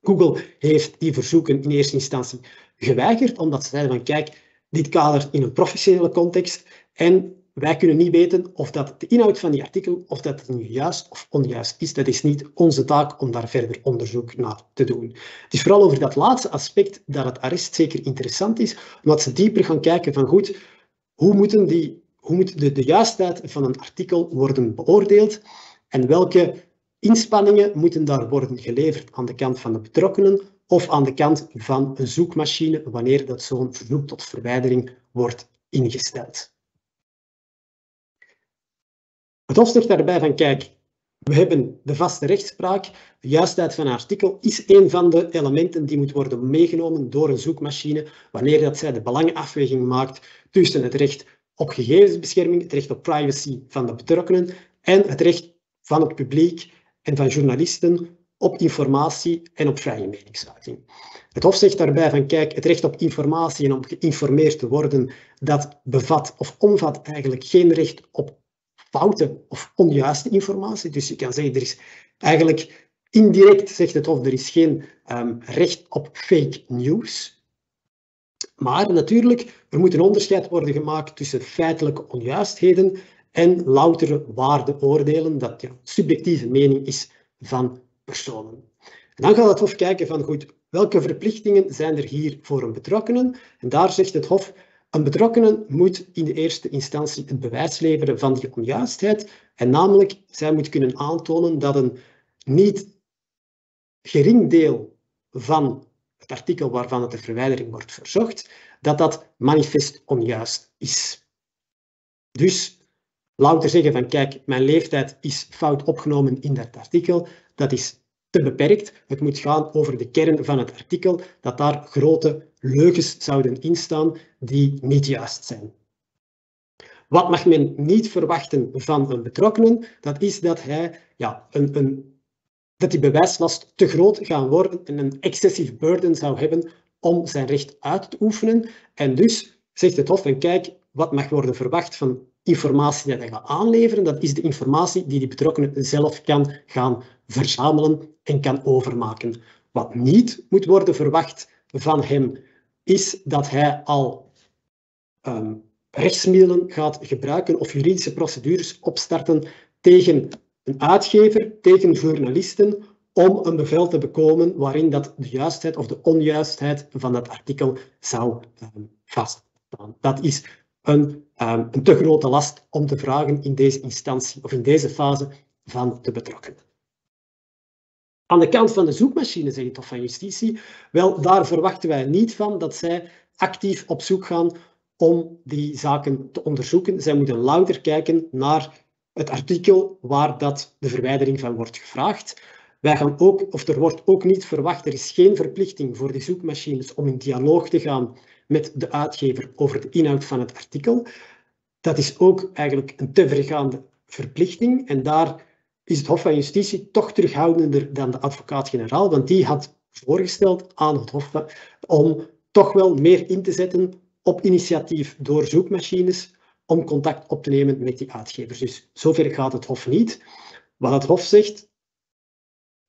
Google heeft die verzoeken in eerste instantie geweigerd, omdat ze zeiden van kijk, dit kadert in een professionele context en wij kunnen niet weten of dat de inhoud van die artikel, of dat het nu juist of onjuist is. Dat is niet onze taak om daar verder onderzoek naar te doen. Het is vooral over dat laatste aspect dat het arrest zeker interessant is, omdat ze dieper gaan kijken van goed, hoe moet de juistheid van een artikel worden beoordeeld en welke inspanningen moeten daar worden geleverd aan de kant van de betrokkenen of aan de kant van een zoekmachine wanneer dat zo'n verzoek tot verwijdering wordt ingesteld. Het Hof zegt daarbij van kijk, we hebben de vaste rechtspraak, de juistheid van een artikel is een van de elementen die moet worden meegenomen door een zoekmachine wanneer dat zij de belangenafweging maakt tussen het recht op gegevensbescherming, het recht op privacy van de betrokkenen en het recht van het publiek en van journalisten op informatie en op vrije meningsuiting. Het Hof zegt daarbij van kijk, het recht op informatie en om geïnformeerd te worden, dat bevat of omvat eigenlijk geen recht op foute of onjuiste informatie. Dus je kan zeggen, er is eigenlijk indirect, zegt het Hof, er is geen recht op fake news. Maar natuurlijk, er moet een onderscheid worden gemaakt tussen feitelijke onjuistheden en loutere waardeoordelen, dat subjectieve mening is van personen. En dan gaat het Hof kijken van goed, welke verplichtingen zijn er hier voor een betrokkenen? En daar zegt het Hof, een betrokkenen moet in de eerste instantie het bewijs leveren van die onjuistheid. En namelijk, zij moet kunnen aantonen dat een niet gering deel van het artikel waarvan het de verwijdering wordt verzocht, dat dat manifest onjuist is. Dus louter zeggen van kijk, mijn leeftijd is fout opgenomen in dat artikel, dat is te beperkt. Het moet gaan over de kern van het artikel, dat daar grote leugens zouden instaan die niet juist zijn. Wat mag men niet verwachten van een betrokkenen? Dat is dat hij dat die bewijslast te groot gaat worden en een excessive burden zou hebben om zijn recht uit te oefenen. En dus zegt het Hof van kijk, wat mag worden verwacht van informatie die hij gaat aanleveren? Dat is de informatie die de betrokkenen zelf kan gaan verzamelen en kan overmaken. Wat niet moet worden verwacht van hem, is dat hij al rechtsmiddelen gaat gebruiken of juridische procedures opstarten tegen een uitgever, tegen journalisten, om een bevel te bekomen waarin dat de juistheid of de onjuistheid van dat artikel zou vaststaan. Dat is een te grote last om te vragen in deze instantie of in deze fase van de betrokkenen. Aan de kant van de zoekmachine, zegt het Hof van Justitie, wel, daar verwachten wij niet van dat zij actief op zoek gaan om die zaken te onderzoeken. Zij moeten louter kijken naar het artikel waar dat de verwijdering van wordt gevraagd. Wij gaan ook, of er wordt ook niet verwacht, er is geen verplichting voor die zoekmachines om in dialoog te gaan met de uitgever over de inhoud van het artikel. Dat is ook eigenlijk een te vergaande verplichting en daar is het Hof van Justitie toch terughoudender dan de advocaat-generaal, want die had voorgesteld aan het Hof om toch wel meer in te zetten op initiatief door zoekmachines om contact op te nemen met die uitgevers. Dus zover gaat het Hof niet. Wat het Hof zegt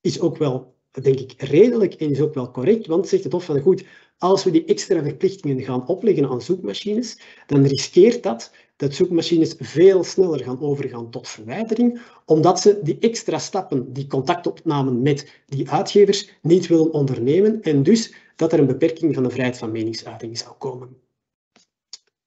is ook wel, denk ik, redelijk en is ook wel correct, want zegt het Hof van goed, als we die extra verplichtingen gaan opleggen aan zoekmachines, dan riskeert dat zoekmachines veel sneller gaan overgaan tot verwijdering, omdat ze die extra stappen, die contactopnamen met die uitgevers, niet willen ondernemen en dus dat er een beperking van de vrijheid van meningsuiting zou komen.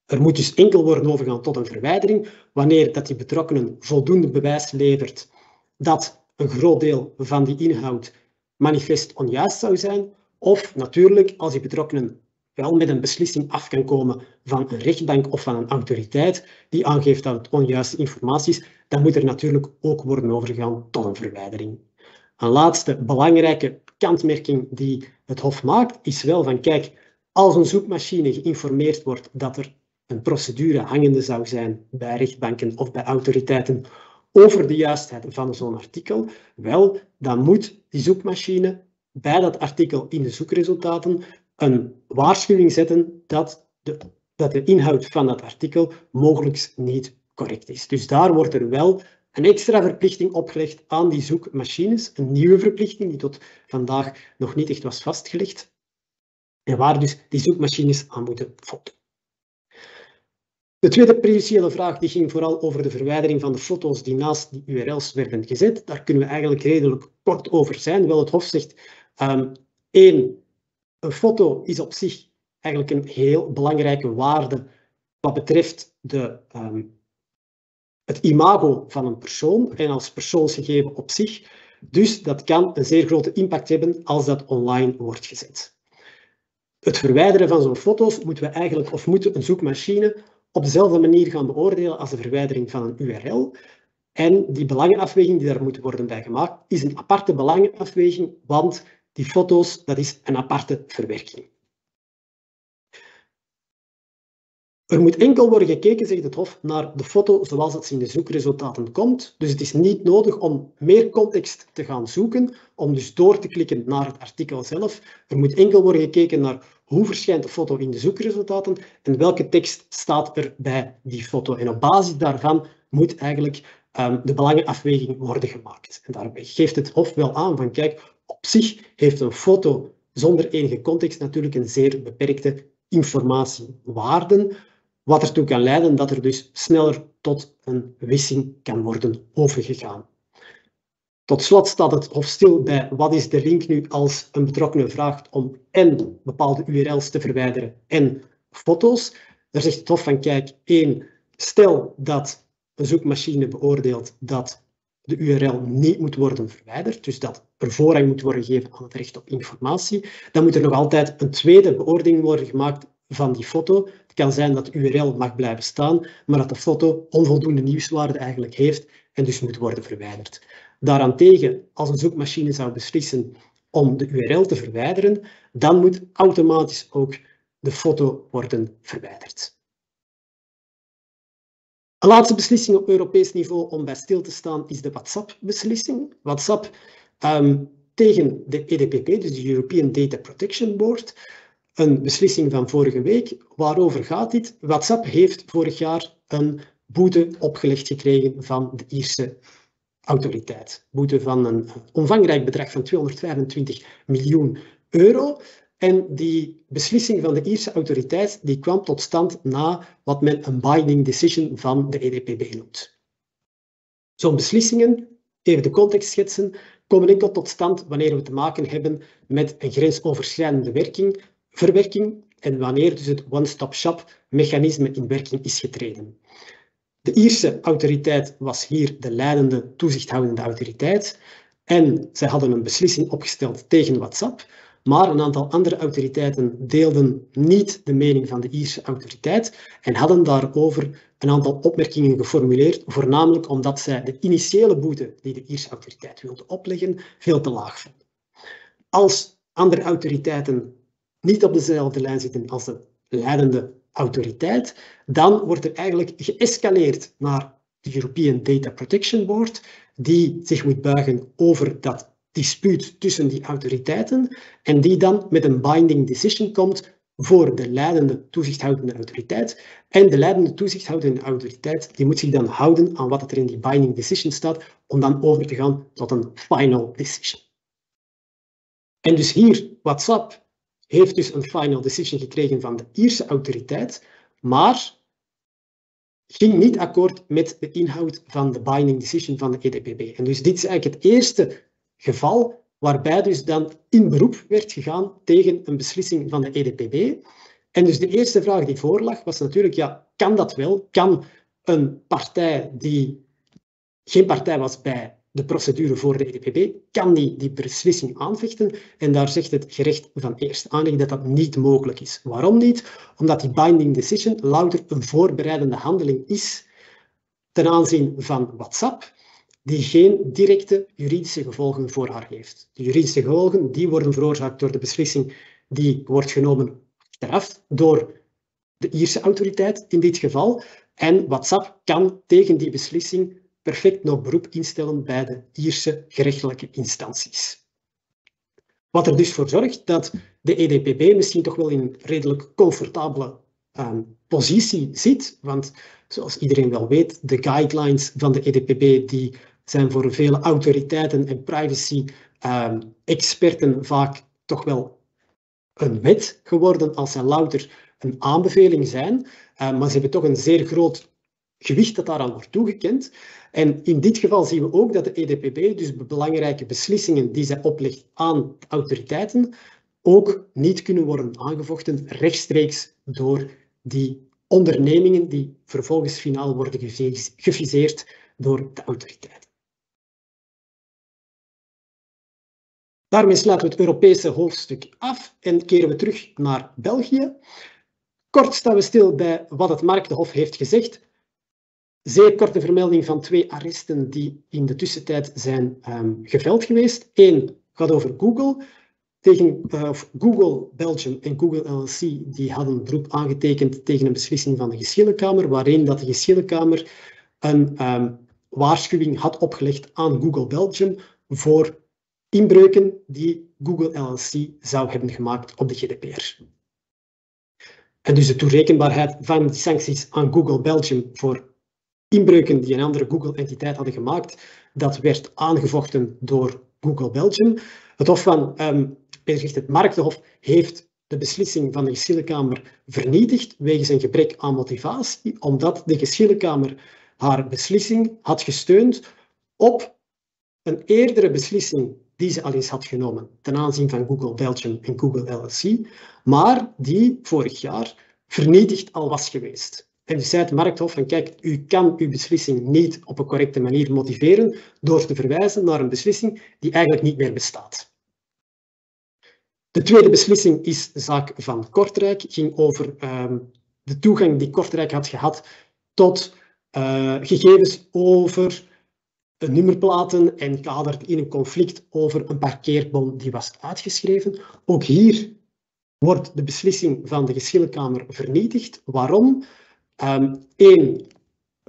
Er moet dus enkel worden overgaan tot een verwijdering wanneer dat die betrokkenen voldoende bewijs levert dat een groot deel van die inhoud manifest onjuist zou zijn, of natuurlijk als die betrokkenen wel met een beslissing af kan komen van een rechtbank of van een autoriteit die aangeeft dat het onjuiste informatie is, dan moet er natuurlijk ook worden overgegaan tot een verwijdering. Een laatste belangrijke kantmerking die het Hof maakt is wel van kijk, als een zoekmachine geïnformeerd wordt dat er een procedure hangende zou zijn bij rechtbanken of bij autoriteiten over de juistheid van zo'n artikel, wel, dan moet die zoekmachine bij dat artikel in de zoekresultaten een waarschuwing zetten dat de inhoud van dat artikel mogelijk niet correct is. Dus daar wordt er wel een extra verplichting opgelegd aan die zoekmachines, een nieuwe verplichting die tot vandaag nog niet echt was vastgelegd, en waar dus die zoekmachines aan moeten voldoen. De tweede prejudiciële vraag die ging vooral over de verwijdering van de foto's die naast die URL's werden gezet. Daar kunnen we eigenlijk redelijk kort over zijn. Wel, het Hof zegt, een foto is op zich eigenlijk een heel belangrijke waarde wat betreft het imago van een persoon en als persoonsgegeven op zich. Dus dat kan een zeer grote impact hebben als dat online wordt gezet. Het verwijderen van zo'n foto's moeten we eigenlijk, of moet een zoekmachine op dezelfde manier gaan beoordelen als de verwijdering van een URL. En die belangenafweging die daar moet worden bij gemaakt, is een aparte belangenafweging, want die foto's, dat is een aparte verwerking. Er moet enkel worden gekeken, zegt het Hof, naar de foto zoals het in de zoekresultaten komt. Dus het is niet nodig om meer context te gaan zoeken, om dus door te klikken naar het artikel zelf. Er moet enkel worden gekeken naar hoe verschijnt de foto in de zoekresultaten en welke tekst staat er bij die foto. En op basis daarvan moet eigenlijk de belangenafweging worden gemaakt. En daarbij geeft het Hof wel aan van kijk, op zich heeft een foto zonder enige context natuurlijk een zeer beperkte informatiewaarde, wat ertoe kan leiden dat er dus sneller tot een wissing kan worden overgegaan. Tot slot staat het Hof stil bij wat is de link nu als een betrokkenen vraagt om en bepaalde URL's te verwijderen en foto's. Daar zegt het Hof van kijk, 1, stel dat een zoekmachine beoordeelt dat de URL niet moet worden verwijderd, dus dat er voorrang moet worden gegeven aan het recht op informatie, dan moet er nog altijd een tweede beoordeling worden gemaakt van die foto. Het kan zijn dat de URL mag blijven staan, maar dat de foto onvoldoende nieuwswaarde eigenlijk heeft en dus moet worden verwijderd. Daarentegen, als een zoekmachine zou beslissen om de URL te verwijderen, dan moet automatisch ook de foto worden verwijderd. Een laatste beslissing op Europees niveau om bij stil te staan is de WhatsApp-beslissing. WhatsApp tegen de EDPB, dus de European Data Protection Board, een beslissing van vorige week. Waarover gaat dit? WhatsApp heeft vorig jaar een boete opgelegd gekregen van de Ierse autoriteit. Boete van een omvangrijk bedrag van 225 miljoen euro. En die beslissing van de Ierse autoriteit die kwam tot stand na wat men een binding decision van de EDPB noemt. Zo'n beslissingen, even de context schetsen, komen enkel tot stand wanneer we te maken hebben met een grensoverschrijdende verwerking en wanneer dus het one-stop-shop mechanisme in werking is getreden. De Ierse autoriteit was hier de leidende toezichthoudende autoriteit en zij hadden een beslissing opgesteld tegen WhatsApp, maar een aantal andere autoriteiten deelden niet de mening van de Ierse autoriteit en hadden daarover een aantal opmerkingen geformuleerd, voornamelijk omdat zij de initiële boete die de Ierse autoriteit wilde opleggen veel te laag vonden. Als andere autoriteiten niet op dezelfde lijn zitten als de leidende autoriteit, dan wordt er eigenlijk geëscaleerd naar de European Data Protection Board, die zich moet buigen over dat dispuut tussen die autoriteiten en die dan met een binding decision komt voor de leidende toezichthoudende autoriteit. En de leidende toezichthoudende autoriteit die moet zich dan houden aan wat er in die binding decision staat, om dan over te gaan tot een final decision. En dus hier, WhatsApp heeft dus een final decision gekregen van de Ierse autoriteit, maar ging niet akkoord met de inhoud van de binding decision van de EDPB. En dus dit is eigenlijk het eerste geval waarbij dus dan in beroep werd gegaan tegen een beslissing van de EDPB. En dus de eerste vraag die voorlag was natuurlijk, ja, kan dat wel? Kan een partij die geen partij was bij de procedure voor de EDPB, kan die beslissing aanvechten? En daar zegt het gerecht van eerste aanleg dat dat niet mogelijk is. Waarom niet? Omdat die binding decision louter een voorbereidende handeling is ten aanzien van WhatsApp, die geen directe juridische gevolgen voor haar heeft. De juridische gevolgen die worden veroorzaakt door de beslissing die wordt genomen achteraf door de Ierse autoriteit in dit geval. En WhatsApp kan tegen die beslissing perfect nog beroep instellen bij de Ierse gerechtelijke instanties. Wat er dus voor zorgt dat de EDPB misschien toch wel in een redelijk comfortabele positie zit, want zoals iedereen wel weet, de guidelines van de EDPB die zijn voor vele autoriteiten en privacy-experten vaak toch wel een wet geworden als ze louter een aanbeveling zijn, maar ze hebben toch een zeer groot gewicht dat daaraan wordt toegekend. En in dit geval zien we ook dat de EDPB dus belangrijke beslissingen die zij oplegt aan autoriteiten ook niet kunnen worden aangevochten rechtstreeks door die ondernemingen die vervolgens finaal worden geviseerd door de autoriteiten. Daarmee sluiten we het Europese hoofdstuk af en keren we terug naar België. Kort staan we stil bij wat het Marktenhof heeft gezegd. Zeer korte vermelding van 2 arresten die in de tussentijd zijn geveld geweest. Eén gaat over Google. Google Belgium en Google LLC die hadden beroep aangetekend tegen een beslissing van de Geschillenkamer, waarin dat de Geschillenkamer een waarschuwing had opgelegd aan Google Belgium voor inbreuken die Google LLC zou hebben gemaakt op de GDPR. En dus de toerekenbaarheid van die sancties aan Google Belgium voor inbreuken die een andere Google-entiteit hadden gemaakt, dat werd aangevochten door Google Belgium. Het Marktenhof heeft de beslissing van de Geschillenkamer vernietigd wegens een gebrek aan motivatie, omdat de Geschillenkamer haar beslissing had gesteund op een eerdere beslissing die ze al eens had genomen ten aanzien van Google Belgium en Google LLC, maar die vorig jaar vernietigd al was geweest. En dus zei het Marktenhof van kijk, u kan uw beslissing niet op een correcte manier motiveren door te verwijzen naar een beslissing die eigenlijk niet meer bestaat. De tweede beslissing is de zaak van Kortrijk, ging over de toegang die Kortrijk had gehad tot gegevens over nummerplaten en kadert in een conflict over een parkeerbon die was uitgeschreven. Ook hier wordt de beslissing van de geschillenkamer vernietigd. Waarom?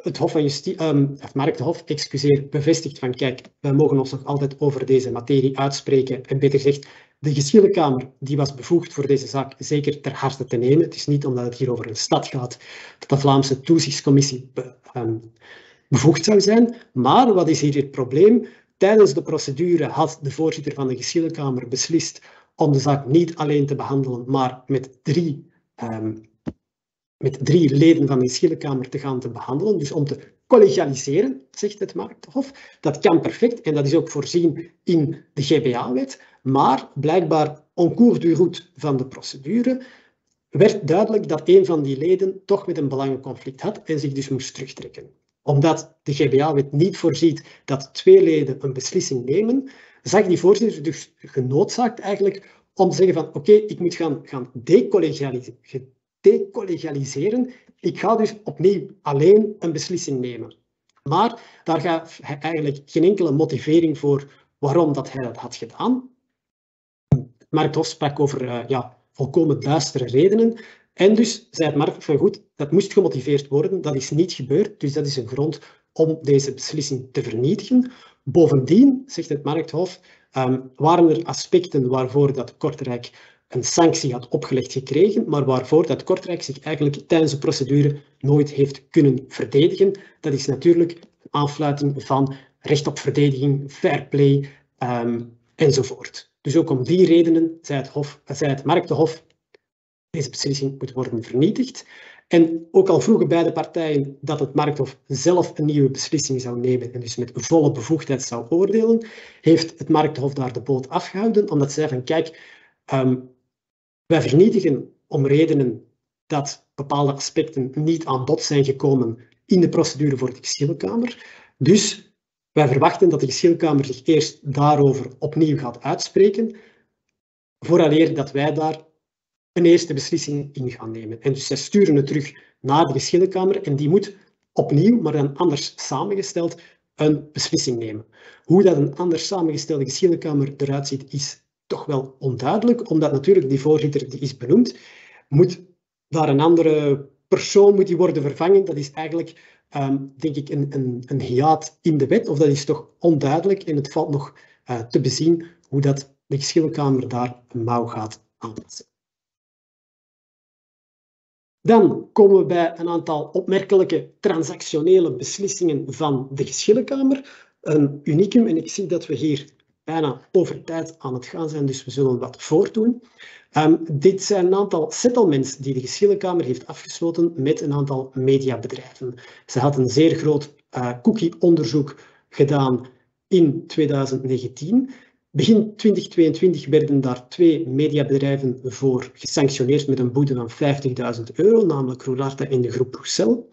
Het Hof van Mark de Hof, bevestigt van kijk, wij mogen ons nog altijd over deze materie uitspreken. En beter gezegd, de geschillenkamer die was bevoegd voor deze zaak zeker ter harte te nemen. Het is niet omdat het hier over een stad gaat dat de Vlaamse toezichtscommissie bevoegd zou zijn. Maar wat is hier het probleem? Tijdens de procedure had de voorzitter van de geschillenkamer beslist om de zaak niet alleen te behandelen, maar met drie leden van de geschillenkamer te gaan te behandelen. Dus om te collegialiseren, zegt het Mark de Hof. Dat kan perfect en dat is ook voorzien in de GBA-wet. Maar blijkbaar, en cours du route van de procedure, werd duidelijk dat een van die leden toch met een belangenconflict had en zich dus moest terugtrekken. Omdat de GBA-wet niet voorziet dat 2 leden een beslissing nemen, zag die voorzitter dus genoodzaakt eigenlijk om te zeggen van oké, ik moet gaan decollegialiseren. Ik ga dus opnieuw alleen een beslissing nemen. Maar daar gaf hij eigenlijk geen enkele motivering voor waarom dat hij dat had gedaan. Mark Hof sprak over volkomen duistere redenen. En dus zei het Mark van goed, dat moest gemotiveerd worden. Dat is niet gebeurd, dus dat is een grond om deze beslissing te vernietigen. Bovendien, zegt het Mark Hof, waren er aspecten waarvoor dat Kortrijk een sanctie had opgelegd gekregen, maar waarvoor dat Kortrijk zich eigenlijk tijdens de procedure nooit heeft kunnen verdedigen. Dat is natuurlijk een aanfluiting van recht op verdediging, fair play enzovoort. Dus ook om die redenen zei het Mark de Hof, deze beslissing moet worden vernietigd. En ook al vroegen beide partijen dat het Markthof zelf een nieuwe beslissing zou nemen en dus met volle bevoegdheid zou oordelen, heeft het Markthof daar de boot afgehouden, omdat zij van kijk, wij vernietigen om redenen dat bepaalde aspecten niet aan bod zijn gekomen in de procedure voor de geschillenkamer. Dus wij verwachten dat de geschillenkamer zich eerst daarover opnieuw gaat uitspreken, vooraleer dat wij daar een eerste beslissing in gaan nemen. En dus zij sturen het terug naar de geschillenkamer en die moet opnieuw, maar dan anders samengesteld, een beslissing nemen. Hoe dat een anders samengestelde geschillenkamer eruit ziet, is toch wel onduidelijk, omdat natuurlijk die voorzitter die is benoemd, moet daar een andere persoon moet die worden vervangen. Dat is eigenlijk, denk ik, een hiaat in de wet, of dat is toch onduidelijk en het valt nog te bezien hoe dat de geschillenkamer daar een mouw gaat aanpassen. Dan komen we bij een aantal opmerkelijke transactionele beslissingen van de geschillenkamer. Een unicum, en ik zie dat we hier bijna over tijd aan het gaan zijn, dus we zullen wat voortdoen. Dit zijn een aantal settlements die de geschillenkamer heeft afgesloten met een aantal mediabedrijven. Ze had een zeer groot cookie-onderzoek gedaan in 2019. Begin 2022 werden daar 2 mediabedrijven voor gesanctioneerd met een boete van €50.000, namelijk Roularta en de groep Roussel.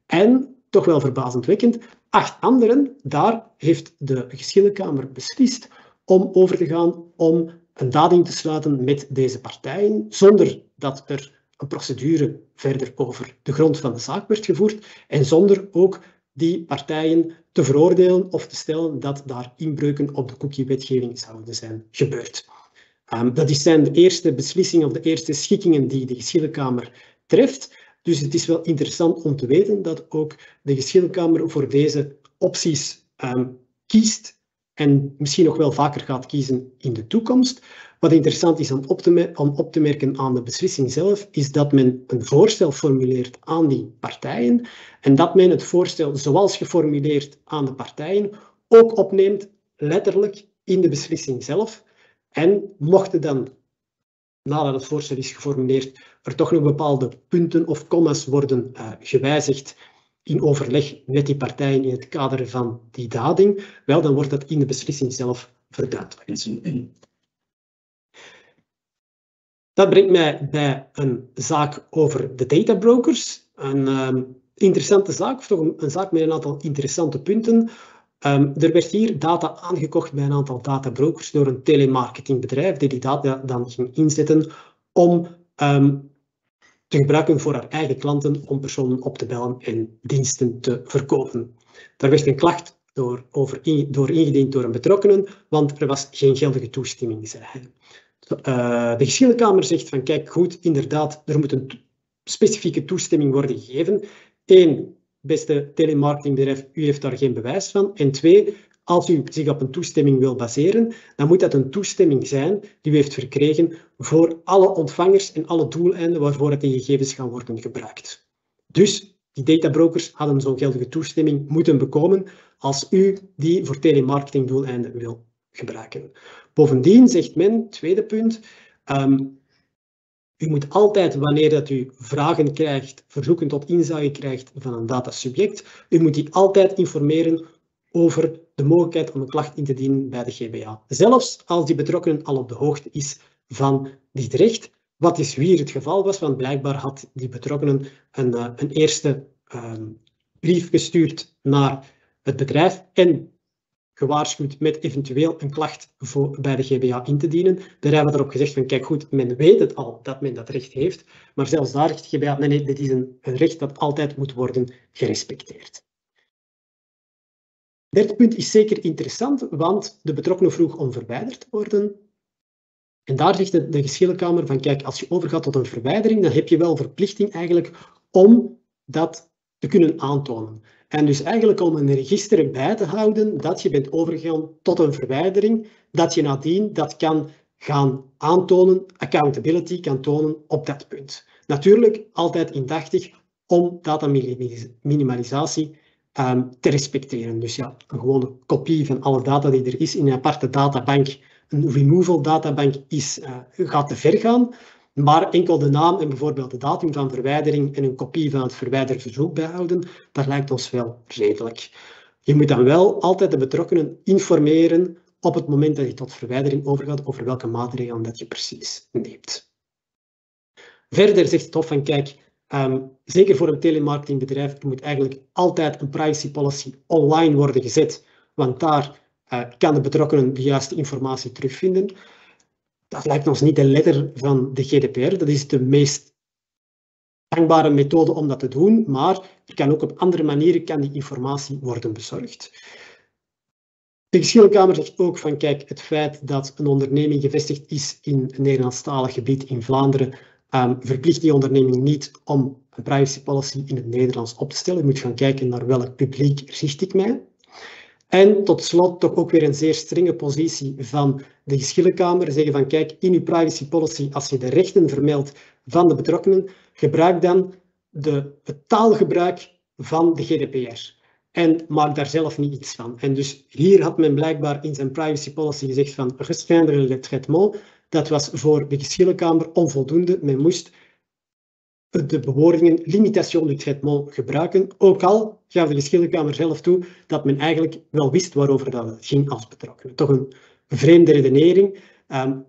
En, toch wel verbazendwekkend, 8 anderen, daar heeft de geschillenkamer beslist om over te gaan om een dading te sluiten met deze partijen, zonder dat er een procedure verder over de grond van de zaak werd gevoerd en zonder ook die partijen te veroordelen of te stellen dat daar inbreuken op de cookie-wetgeving zouden zijn gebeurd. Dat zijn de eerste beslissingen of de eerste schikkingen die de geschillenkamer treft. Dus het is wel interessant om te weten dat ook de geschillenkamer voor deze opties kiest en misschien nog wel vaker gaat kiezen in de toekomst. Wat interessant is om op te merken aan de beslissing zelf, is dat men een voorstel formuleert aan die partijen en dat men het voorstel zoals geformuleerd aan de partijen ook opneemt, letterlijk in de beslissing zelf. En mochten dan, nadat het voorstel is geformuleerd, er toch nog bepaalde punten of commas worden gewijzigd in overleg met die partijen in het kader van die dading, wel, dan wordt dat in de beslissing zelf verduidelijkt. Dat brengt mij bij een zaak over de databrokers. Een interessante zaak, of toch een zaak met een aantal interessante punten. Er werd hier data aangekocht bij een aantal databrokers door een telemarketingbedrijf die data dan ging inzetten om te gebruiken voor haar eigen klanten om personen op te bellen en diensten te verkopen. Daar werd een klacht ingediend door een betrokkenen, want er was geen geldige toestemming, zei hij. De geschillenkamer zegt van kijk goed, inderdaad, er moet een specifieke toestemming worden gegeven. 1, beste telemarketingbedrijf, u heeft daar geen bewijs van. En 2, als u zich op een toestemming wil baseren, dan moet dat een toestemming zijn die u heeft verkregen voor alle ontvangers en alle doeleinden waarvoor die gegevens gaan worden gebruikt. Dus die databrokers hadden zo'n geldige toestemming moeten bekomen als u die voor telemarketingdoeleinden wil gebruiken. Bovendien zegt men, tweede punt, u moet altijd, wanneer dat u vragen krijgt, verzoeken tot inzage krijgt van een datasubject, u moet die altijd informeren over de mogelijkheid om een klacht in te dienen bij de GBA. Zelfs als die betrokkenen al op de hoogte is van dit recht, wat dus hier het geval was, want blijkbaar had die betrokkenen een eerste brief gestuurd naar het bedrijf en gewaarschuwd met eventueel een klacht bij de GBA in te dienen. Daar hebben we erop gezegd van kijk goed, men weet het al dat men dat recht heeft, maar zelfs daar zegt de GBA, nee, dit is een recht dat altijd moet worden gerespecteerd. Derde punt is zeker interessant, want de betrokkenen vroeg om verwijderd te worden. En daar zegt de geschillenkamer van kijk, als je overgaat tot een verwijdering, dan heb je wel verplichting eigenlijk om dat te kunnen aantonen. En dus eigenlijk om een register bij te houden dat je bent overgegaan tot een verwijdering, dat je nadien dat kan gaan aantonen, accountability kan tonen op dat punt. Natuurlijk altijd indachtig om dataminimalisatie te respecteren. Dus ja, een gewone kopie van alle data die er is in een aparte databank, een removal databank gaat te ver gaan, maar enkel de naam en bijvoorbeeld de datum van verwijdering en een kopie van het verwijderverzoek bijhouden, dat lijkt ons wel redelijk. Je moet dan wel altijd de betrokkenen informeren op het moment dat je tot verwijdering overgaat over welke maatregelen dat je precies neemt. Verder zegt het Hof van kijk, zeker voor een telemarketingbedrijf, er moet eigenlijk altijd een privacy policy online worden gezet, want daar kan de betrokkenen de juiste informatie terugvinden. Dat lijkt ons niet de letter van de GDPR, dat is de meest gangbare methode om dat te doen, maar er kan ook op andere manieren kan die informatie worden bezorgd. De geschillenkamer zegt ook van kijk, het feit dat een onderneming gevestigd is in een Nederlandstalig gebied in Vlaanderen, verplicht die onderneming niet om een privacy policy in het Nederlands op te stellen. Je moet gaan kijken naar welk publiek richt ik mij. En tot slot toch ook weer een zeer strenge positie van de geschillenkamer. Zeggen van kijk, in uw privacy policy, als je de rechten vermeldt van de betrokkenen, gebruik dan het taalgebruik van de GDPR. En maak daar zelf niet iets van. En dus hier had men blijkbaar in zijn privacy policy gezegd van restreindre le traitement. Dat was voor de geschillenkamer onvoldoende. Men moest de bewoordingen limitation du traitement gebruiken. Ook al gaf de geschillenkamer zelf toe dat men eigenlijk wel wist waarover dat het ging als betrokkenen. Toch een vreemde redenering.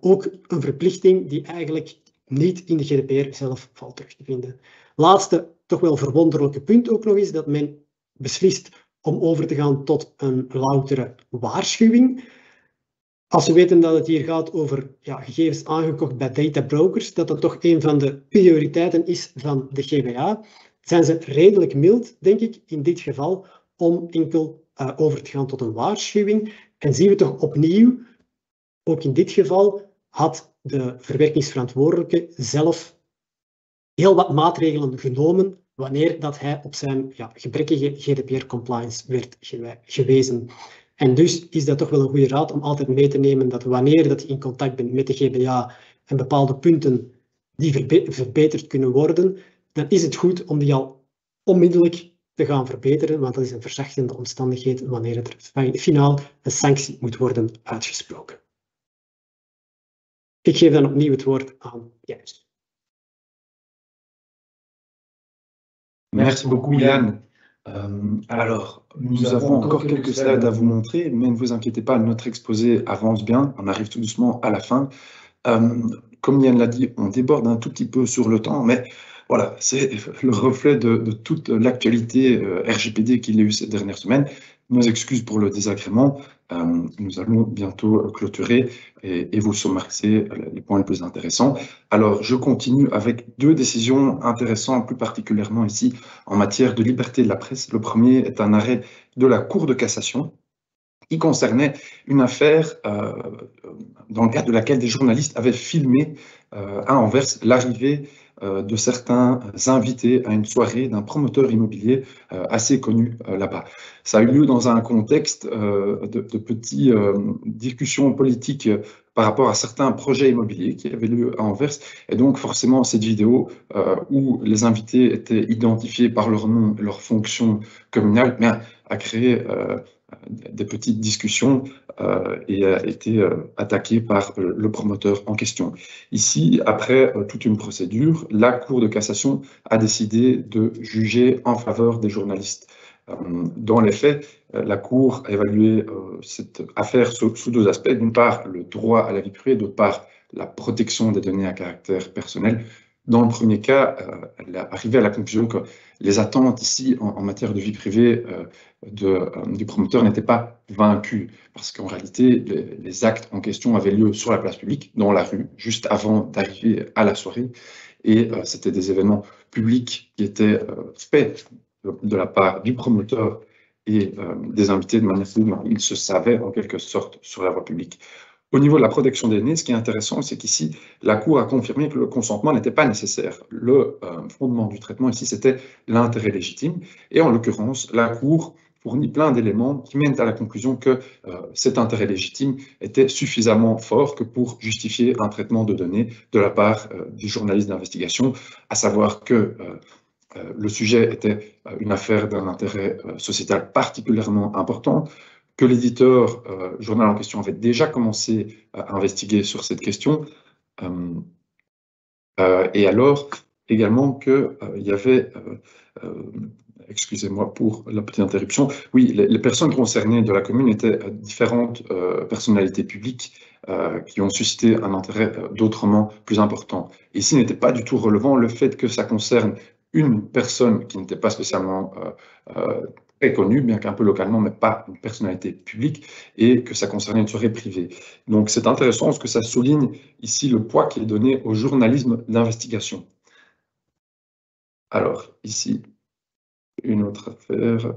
Ook een verplichting die eigenlijk niet in de GDPR zelf valt terug te vinden. Laatste, toch wel verwonderlijke punt ook nog is dat men beslist om over te gaan tot een loutere waarschuwing. Als we weten dat het hier gaat over gegevens aangekocht bij databrokers, dat dat toch een van de prioriteiten is van de GBA, zijn ze redelijk mild, denk ik, in dit geval, om enkel over te gaan tot een waarschuwing. En zien we toch opnieuw, ook in dit geval, had de verwerkingsverantwoordelijke zelf heel wat maatregelen genomen wanneer dat hij op zijn gebrekkige GDPR-compliance werd gewezen. En dus is dat toch wel een goede raad om altijd mee te nemen dat wanneer dat je in contact bent met de GBA en bepaalde punten die verbeterd kunnen worden, dan is het goed om die al onmiddellijk te gaan verbeteren, want dat is een verzachtende omstandigheid wanneer er finaal een sanctie moet worden uitgesproken. Ik geef dan opnieuw het woord aan Jens. Merci beaucoup Yann. Alors, nous avons encore quelques slides à vous montrer, mais ne vous inquiétez pas, notre exposé avance bien, on arrive tout doucement à la fin. Comme Yann l'a dit, on déborde un tout petit peu sur le temps, mais voilà, c'est le reflet de toute l'actualité RGPD qu'il y a eu ces dernières semaines. Nos excuses pour le désagrément, nous allons bientôt clôturer et vous summariser les points les plus intéressants. Alors, je continue avec deux décisions intéressantes, plus particulièrement ici en matière de liberté de la presse. Le premier est un arrêt de la Cour de cassation Il concernait une affaire dans le cadre de laquelle des journalistes avaient filmé à Anvers l'arrivée de certains invités à une soirée d'un promoteur immobilier assez connu là-bas. Ça a eu lieu dans un contexte de petites discussions politiques par rapport à certains projets immobiliers qui avaient lieu à Anvers. Et donc, forcément, cette vidéo où les invités étaient identifiés par leur nom et leur fonction communale, a créé des petites discussions et a été attaqué par le promoteur en question. Ici, après toute une procédure, la Cour de cassation a décidé de juger en faveur des journalistes. Dans les faits, la Cour a évalué cette affaire sous deux aspects. D'une part, le droit à la vie privée, d'autre part, la protection des données à caractère personnel. Dans le premier cas, elle est arrivée à la conclusion que les attentes ici en matière de vie privée du promoteur n'étaient pas vaincues, parce qu'en réalité, les actes en question avaient lieu sur la place publique, dans la rue, juste avant d'arriver à la soirée, et c'était des événements publics qui étaient faits de la part du promoteur et des invités de manière où ils se savaient en quelque sorte sur la voie publique. Au niveau de la protection des données, ce qui est intéressant, c'est qu'ici, la Cour a confirmé que le consentement n'était pas nécessaire. Le fondement du traitement ici, c'était l'intérêt légitime. Et en l'occurrence, la Cour fournit plein d'éléments qui mènent à la conclusion que cet intérêt légitime était suffisamment fort que pour justifier un traitement de données de la part du journaliste d'investigation, à savoir que le sujet était une affaire d'un intérêt sociétal particulièrement important, que l'éditeur journal en question avait déjà commencé à investiguer sur cette question, et alors également qu'il y avait, excusez-moi pour la petite interruption, oui, les personnes concernées de la commune étaient différentes personnalités publiques qui ont suscité un intérêt d'autrement plus important. Ici, n'était pas du tout relevant le fait que ça concerne une personne qui n'était pas spécialement très connue, bien qu'un peu localement, mais pas une personnalité publique, et que ça concernait une soirée privée. Donc c'est intéressant parce que ça souligne ici le poids qui est donné au journalisme d'investigation. Alors, ici, une autre affaire.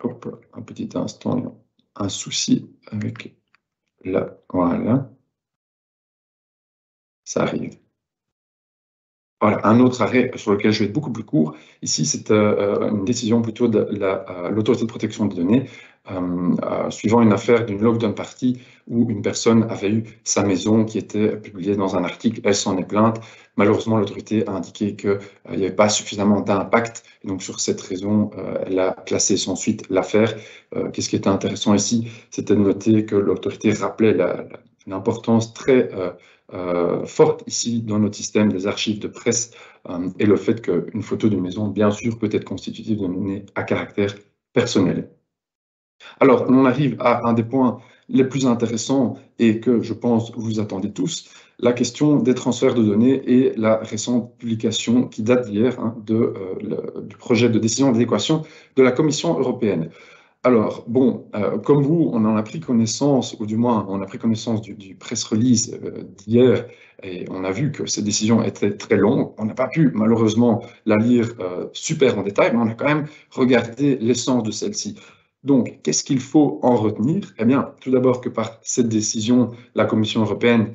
Hop, un petit instant, un souci avec la... Voilà. Ça arrive. Voilà, un autre arrêt sur lequel je vais être beaucoup plus court. Ici, c'est une décision plutôt de l'autorité de protection des données suivant une affaire d'une lockdown party où une personne avait eu sa maison qui était publiée dans un article. Elle s'en est plainte. Malheureusement, l'autorité a indiqué qu'il n'y avait pas suffisamment d'impact. Et donc, sur cette raison, elle a classé sans suite l'affaire. Qu'est-ce qui était intéressant ici? C'était de noter que l'autorité rappelait l'importance très forte ici dans notre système des archives de presse et le fait qu'une photo d'une maison, bien sûr, peut être constitutive de données à caractère personnel. Alors, on arrive à un des points les plus intéressants et que je pense vous attendez tous, la question des transferts de données et la récente publication qui date d'hier du projet de décision d'adéquation de la Commission européenne. Alors, bon, comme vous, on en a pris connaissance, ou du moins, on a pris connaissance du press release d'hier, et on a vu que cette décision était très longue. On n'a pas pu, malheureusement, la lire super en détail, mais on a quand même regardé l'essence de celle-ci. Donc, qu'est-ce qu'il faut en retenir? Eh bien, tout d'abord que par cette décision, la Commission européenne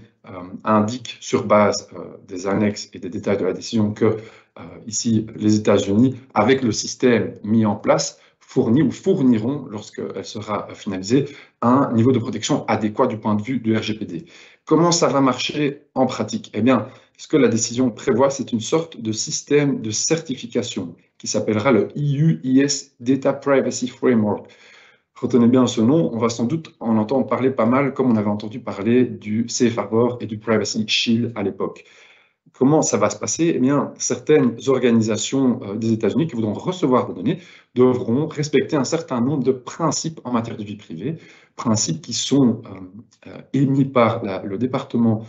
indique sur base des annexes et des détails de la décision que, ici, les États-Unis, avec le système mis en place, fournit ou fourniront, lorsqu'elle sera finalisée, un niveau de protection adéquat du point de vue du RGPD. Comment ça va marcher en pratique? Eh bien, ce que la décision prévoit, c'est une sorte de système de certification qui s'appellera le EU-IS Data Privacy Framework. Retenez bien ce nom, on va sans doute en entendre parler pas mal, comme on avait entendu parler du Safe Harbor et du Privacy Shield à l'époque. Comment ça va se passer? Eh bien, certaines organisations des États-Unis qui voudront recevoir des données devront respecter un certain nombre de principes en matière de vie privée, principes qui sont émis par le département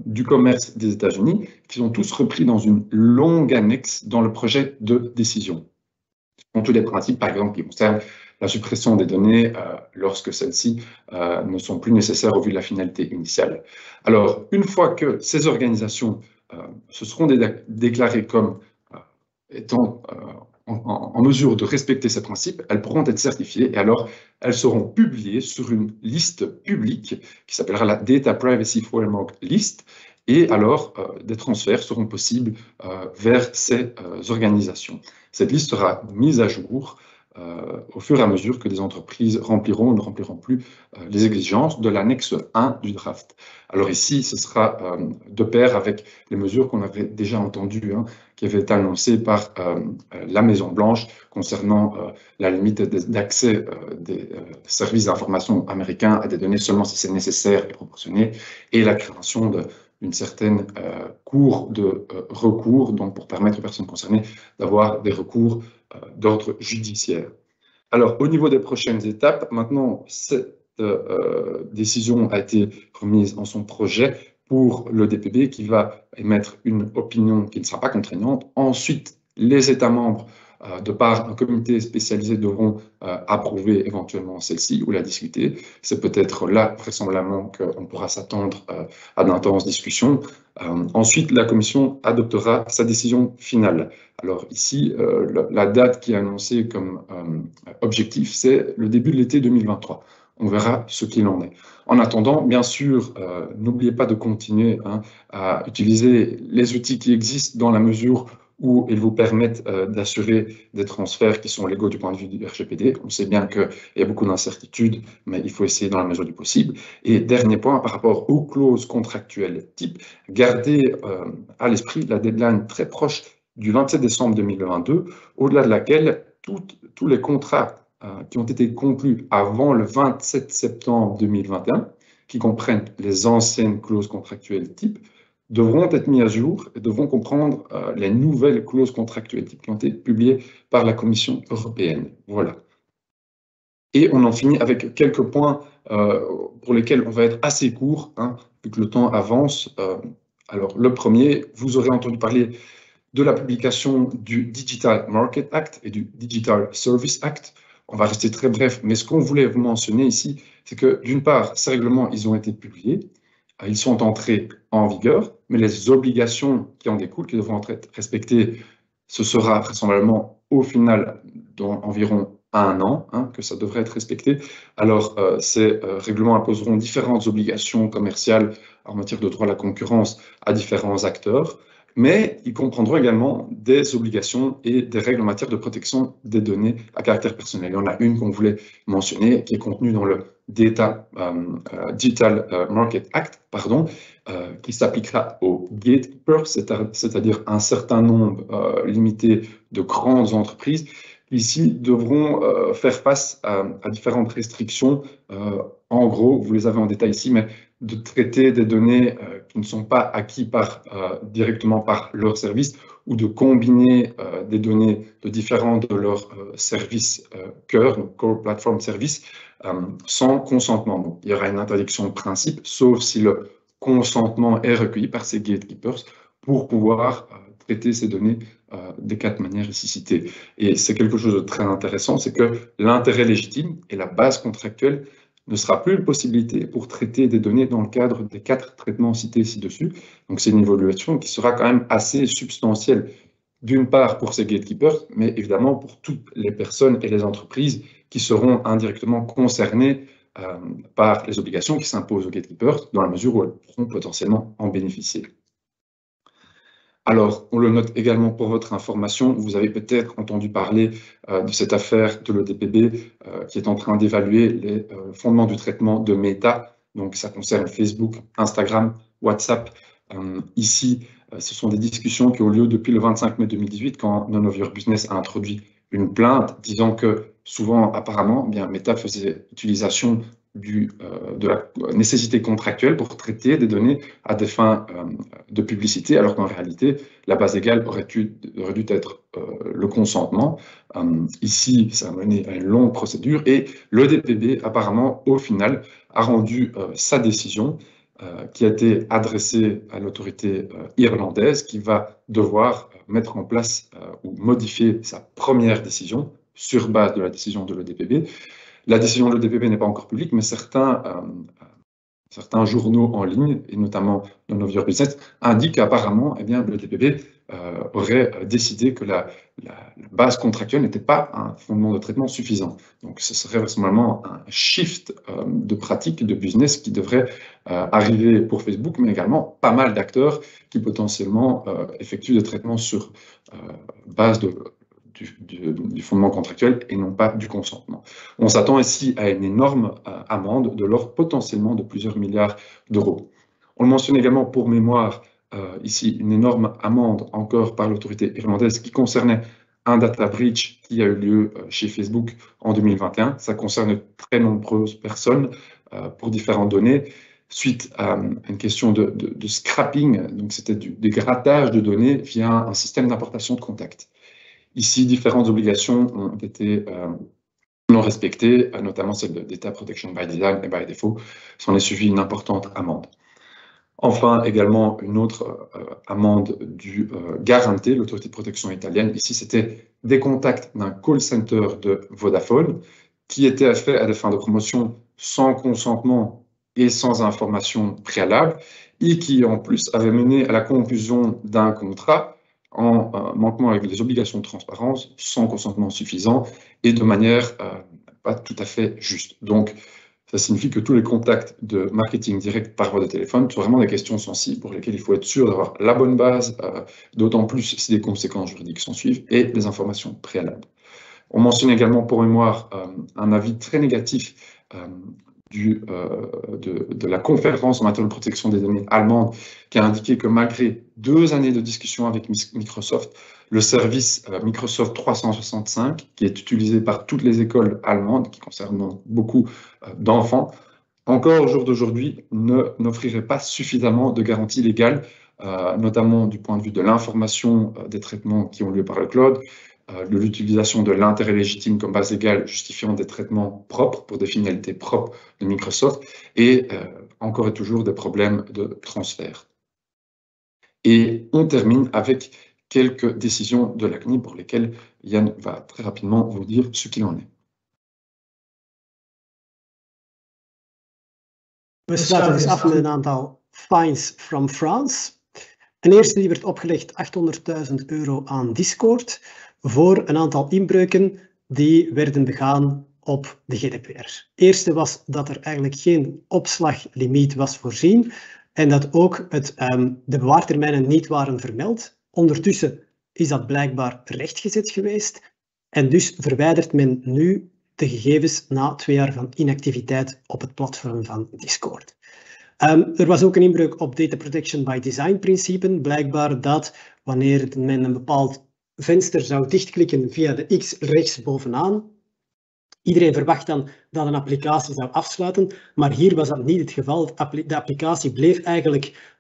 du commerce des États-Unis, qui sont tous repris dans une longue annexe dans le projet de décision. Ce sont tous des principes, par exemple, qui concernent la suppression des données lorsque celles-ci ne sont plus nécessaires au vu de la finalité initiale. Alors, une fois que ces organisations se seront déclarées comme étant en mesure de respecter ces principes, elles pourront être certifiées et alors elles seront publiées sur une liste publique qui s'appellera la Data Privacy Framework List. Et alors, des transferts seront possibles vers ces organisations. Cette liste sera mise à jour au fur et à mesure que des entreprises rempliront ou ne rempliront plus les exigences de l'annexe 1 du draft. Alors ici, ce sera de pair avec les mesures qu'on avait déjà entendues, qui avaient été annoncées par la Maison-Blanche concernant la limite d'accès des services d'information américains à des données seulement si c'est nécessaire et proportionné, et la création d'une certaine cour de recours, donc pour permettre aux personnes concernées d'avoir des recours d'ordre judiciaire. Alors, au niveau des prochaines étapes, maintenant, cette décision a été remise en son projet pour le DPB qui va émettre une opinion qui ne sera pas contraignante. Ensuite, les États membres, de par un comité spécialisé, devront approuver éventuellement celle-ci ou la discuter. C'est peut-être là, vraisemblablement, qu'on pourra s'attendre à d'intenses discussions. Ensuite, la Commission adoptera sa décision finale. Alors ici, la date qui est annoncée comme objectif, c'est le début de l'été 2023. On verra ce qu'il en est. En attendant, bien sûr, n'oubliez pas de continuer à utiliser les outils qui existent dans la mesure où ils vous permettent d'assurer des transferts qui sont légaux du point de vue du RGPD. On sait bien qu'il y a beaucoup d'incertitudes, mais il faut essayer dans la mesure du possible. Et dernier point, par rapport aux clauses contractuelles type, gardez à l'esprit la deadline très proche du 27 décembre 2022, au-delà de laquelle tous les contrats qui ont été conclus avant le 27 septembre 2021, qui comprennent les anciennes clauses contractuelles type, devront être mis à jour et devront comprendre les nouvelles clauses contractuelles type qui ont été publiées par la Commission européenne. Voilà. Et on en finit avec quelques points pour lesquels on va être assez court, vu que le temps avance. Alors, le premier, vous aurez entendu parler de la publication du Digital Market Act et du Digital Service Act. On va rester très bref, mais ce qu'on voulait vous mentionner ici, c'est que d'une part, ces règlements, ils ont été publiés, ils sont entrés en vigueur, mais les obligations qui en découlent, qui devront être respectées, ce sera vraisemblablement au final dans environ un an que ça devrait être respecté. Alors, ces règlements imposeront différentes obligations commerciales en matière de droit à la concurrence à différents acteurs, mais ils comprendront également des obligations et des règles en matière de protection des données à caractère personnel. Il y en a une qu'on voulait mentionner, qui est contenue dans le Digital Market Act, qui s'appliquera aux gatekeepers, c'est-à-dire un certain nombre limité de grandes entreprises qui ici devront faire face à différentes restrictions. En gros, vous les avez en détail ici, mais de traiter des données qui ne sont pas acquises directement par leur service ou de combiner des données de différents de leurs services cœur, donc Core Platform Service, sans consentement. Donc, il y aura une interdiction de principe, sauf si le consentement est recueilli par ces gatekeepers pour pouvoir traiter ces données des quatre manières ici citées. Et c'est quelque chose de très intéressant, c'est que l'intérêt légitime et la base contractuelle ne sera plus une possibilité pour traiter des données dans le cadre des 4 traitements cités ci-dessus. Donc c'est une évolution qui sera quand même assez substantielle, d'une part pour ces gatekeepers, mais évidemment pour toutes les personnes et les entreprises qui seront indirectement concernées par les obligations qui s'imposent aux gatekeepers, dans la mesure où elles pourront potentiellement en bénéficier. Alors, on le note également pour votre information, vous avez peut-être entendu parler de cette affaire de l'EDPB qui est en train d'évaluer les fondements du traitement de Meta. Donc, ça concerne Facebook, Instagram, WhatsApp. Ici, ce sont des discussions qui ont lieu depuis le 25 mai 2018 quand None of Your Business a introduit une plainte disant que souvent, apparemment, Meta faisait utilisation de la nécessité contractuelle pour traiter des données à des fins de publicité, alors qu'en réalité, la base légale aurait dû être le consentement. Ici, ça a mené à une longue procédure et le DPB, apparemment, au final, a rendu sa décision qui a été adressée à l'autorité irlandaise qui va devoir mettre en place ou modifier sa première décision sur base de la décision de l'EDPB. La décision de l'EDPB n'est pas encore publique, mais certains journaux en ligne, et notamment None of Your Business, indiquent qu'apparemment, l'EDPB aurait décidé que la base contractuelle n'était pas un fondement de traitement suffisant. Donc, ce serait vraisemblablement un shift de pratique, de business qui devrait arriver pour Facebook, mais également pas mal d'acteurs qui potentiellement effectuent des traitements sur base du fondement contractuel et non pas du consentement. On s'attend ici à une énorme amende de l'ordre potentiellement de plusieurs milliards d'euros. On le mentionne également pour mémoire, ici, une énorme amende encore par l'autorité irlandaise qui concernait un data breach qui a eu lieu chez Facebook en 2021. Ça concerne de très nombreuses personnes pour différentes données, suite à une question de scrapping, donc c'était du grattage de données via un système d'importation de contacts. Ici, différentes obligations ont été non respectées, notamment celle de Data Protection by Design et by Default. S'en est suivi une importante amende. Enfin, également, une autre amende du Garante, l'autorité de protection italienne. Ici, c'était des contacts d'un call center de Vodafone qui étaient faits à des fins de promotion sans consentement et sans information préalable, et qui, en plus, avaient mené à la conclusion d'un contrat en manquement avec les obligations de transparence, sans consentement suffisant et de manière pas tout à fait juste. Donc, ça signifie que tous les contacts de marketing direct par voie de téléphone sont vraiment des questions sensibles pour lesquelles il faut être sûr d'avoir la bonne base, d'autant plus si des conséquences juridiques s'en suivent, et des informations préalables. On mentionne également pour mémoire un avis très négatif de la conférence en matière de protection des données allemande qui a indiqué que malgré 2 années de discussion avec Microsoft, le service Microsoft 365, qui est utilisé par toutes les écoles allemandes, qui concerne beaucoup d'enfants, encore au jour d'aujourd'hui, n'offrirait pas suffisamment de garanties légales, notamment du point de vue de l'information des traitements qui ont lieu par le cloud, de l'utilisation de l'intérêt légitime comme base légale justifiant des traitements propres pour des finalités propres de Microsoft, et encore et toujours des problèmes de transfert. Et on termine avec quelques décisions de la CNIL pour lesquelles Yann va très rapidement vous dire ce qu'il en est. We sluiten dus af met een aantal fines from France. Een eerste die werd opgelegd, €800.000 aan Discord, voor een aantal inbreuken die werden begaan op de GDPR. Eerste was dat er eigenlijk geen opslaglimiet was voorzien en dat ook de bewaartermijnen niet waren vermeld. Ondertussen is dat blijkbaar rechtgezet geweest en dus verwijdert men nu de gegevens na 2 jaar van inactiviteit op het platform van Discord. Er was ook een inbreuk op Data Protection by Design principe. Blijkbaar dat wanneer men een bepaald venster zou dichtklikken via de X rechts bovenaan, iedereen verwacht dan dat een applicatie zou afsluiten, maar hier was dat niet het geval. De applicatie bleef eigenlijk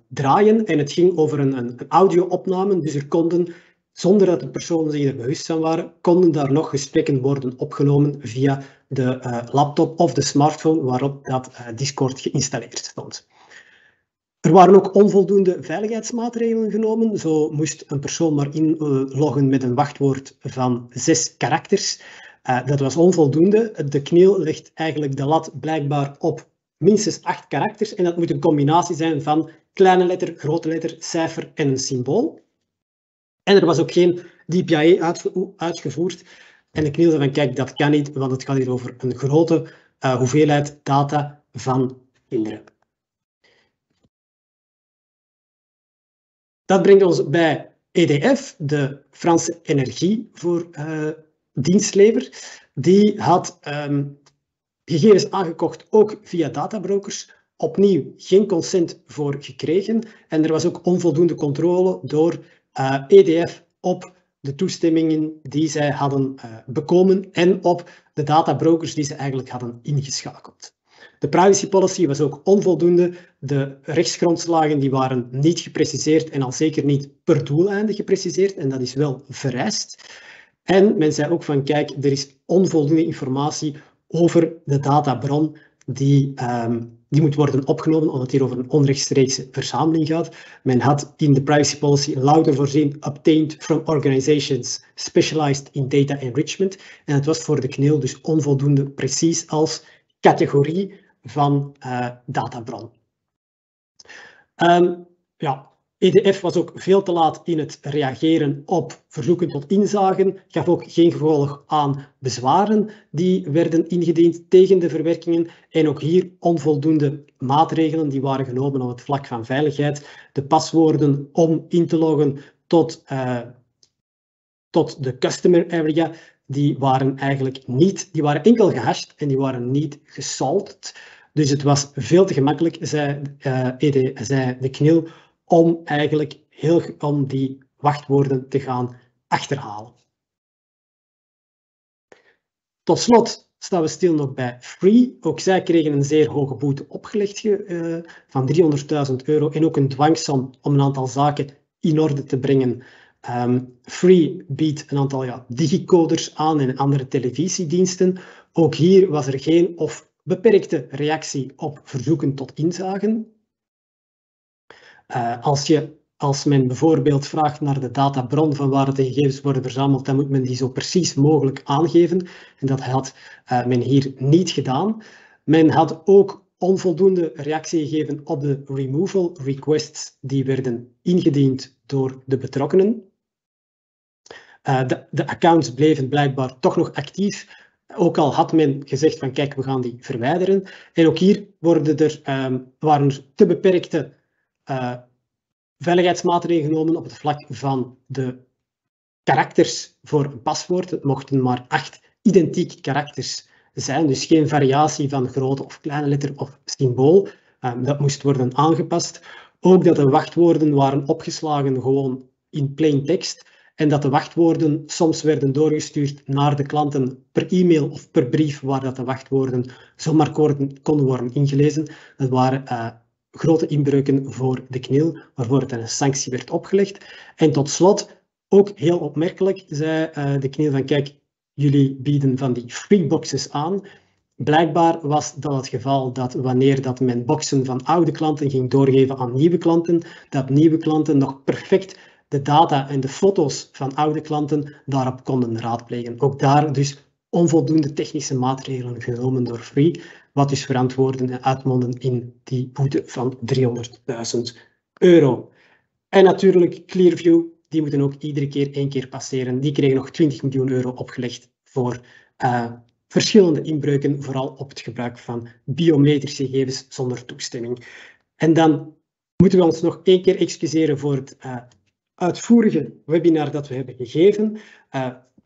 draaien en het ging over een audio-opname, dus er konden, zonder dat de personen zich er bewust van waren, konden daar nog gesprekken worden opgenomen via de laptop of de smartphone waarop dat Discord geïnstalleerd stond. Er waren ook onvoldoende veiligheidsmaatregelen genomen. Zo moest een persoon maar inloggen met een wachtwoord van 6 karakters. Dat was onvoldoende. De CNIL legt eigenlijk de lat blijkbaar op minstens 8 karakters en dat moet een combinatie zijn van kleine letter, grote letter, cijfer en een symbool. En er was ook geen DPIA uitgevoerd. En de CNIL zei van kijk, dat kan niet, want het gaat hier over een grote hoeveelheid data van kinderen. Dat brengt ons bij EDF, de Franse energiedienstlever. Die had gegevens aangekocht, ook via databrokers. Opnieuw geen consent voor gekregen. En er was ook onvoldoende controle door EDF op de toestemmingen die zij hadden bekomen en op de databrokers die ze eigenlijk hadden ingeschakeld. De privacy policy was ook onvoldoende. De rechtsgrondslagen die waren niet gepreciseerd en al zeker niet per doeleinde gepreciseerd. En dat is wel vereist. En men zei ook van kijk, er is onvoldoende informatie over de databron die moet worden opgenomen, omdat het hier over een onrechtstreekse verzameling gaat. Men had in de privacy policy louter voorzien obtained from organizations specialized in data enrichment. En het was voor de CNIL dus onvoldoende precies als categorie van databron. Ja, EDF was ook veel te laat in het reageren op verzoeken tot inzage, gaf ook geen gevolg aan bezwaren die werden ingediend tegen de verwerkingen en ook hier onvoldoende maatregelen die waren genomen op het vlak van veiligheid. De paswoorden om in te loggen tot de customer area, die waren waren enkel gehashed en die waren niet gesalted. Dus het was veel te gemakkelijk, zei de CNIL, om die wachtwoorden te gaan achterhalen. Tot slot staan we stil nog bij Free. Ook zij kregen een zeer hoge boete opgelegd van €300.000 en ook een dwangsom om een aantal zaken in orde te brengen. Free biedt een aantal digicoders aan en andere televisiediensten. Ook hier was er geen of beperkte reactie op verzoeken tot inzage. Als men bijvoorbeeld vraagt naar de databron van waar de gegevens worden verzameld, dan moet men die zo precies mogelijk aangeven. En dat had men hier niet gedaan. Men had ook onvoldoende reactie gegeven op de removal requests die werden ingediend door de betrokkenen. De accounts bleven blijkbaar toch nog actief, ook al had men gezegd van kijk, we gaan die verwijderen. En ook hier waren er te beperkte veiligheidsmaatregelen genomen op het vlak van de karakters voor een paswoord. Het mochten maar 8 identieke karakters zijn, dus geen variatie van grote of kleine letter of symbool. Dat moest worden aangepast. Ook dat de wachtwoorden waren opgeslagen gewoon in plain text en dat de wachtwoorden soms werden doorgestuurd naar de klanten per e-mail of per brief waar dat de wachtwoorden zomaar konden worden ingelezen. Dat waren grote inbreuken voor de CNIL, waarvoor het een sanctie werd opgelegd. En tot slot, ook heel opmerkelijk, zei de CNIL van kijk, jullie bieden van die freeboxes aan. Blijkbaar was dat het geval dat wanneer dat men boxen van oude klanten ging doorgeven aan nieuwe klanten, dat nieuwe klanten nog perfect de data en de foto's van oude klanten daarop konden raadplegen. Ook daar dus onvoldoende technische maatregelen genomen door Free, wat dus verantwoorden en uitmonden in die boete van €300.000. En natuurlijk Clearview, die moeten ook iedere keer 1 keer passeren. Die kregen nog €20 miljoen opgelegd voor verschillende inbreuken, vooral op het gebruik van biometrische gegevens zonder toestemming. En dan moeten we ons nog 1 keer excuseren voor het uitvoerige webinar dat we hebben gegeven.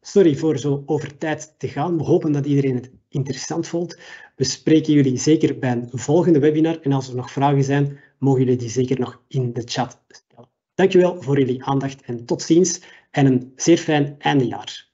Sorry voor zo over tijd te gaan. We hopen dat iedereen het interessant vond. We spreken jullie zeker bij een volgende webinar. En als er nog vragen zijn, mogen jullie die zeker nog in de chat stellen. Dankjewel voor jullie aandacht en tot ziens. En een zeer fijn eindejaar.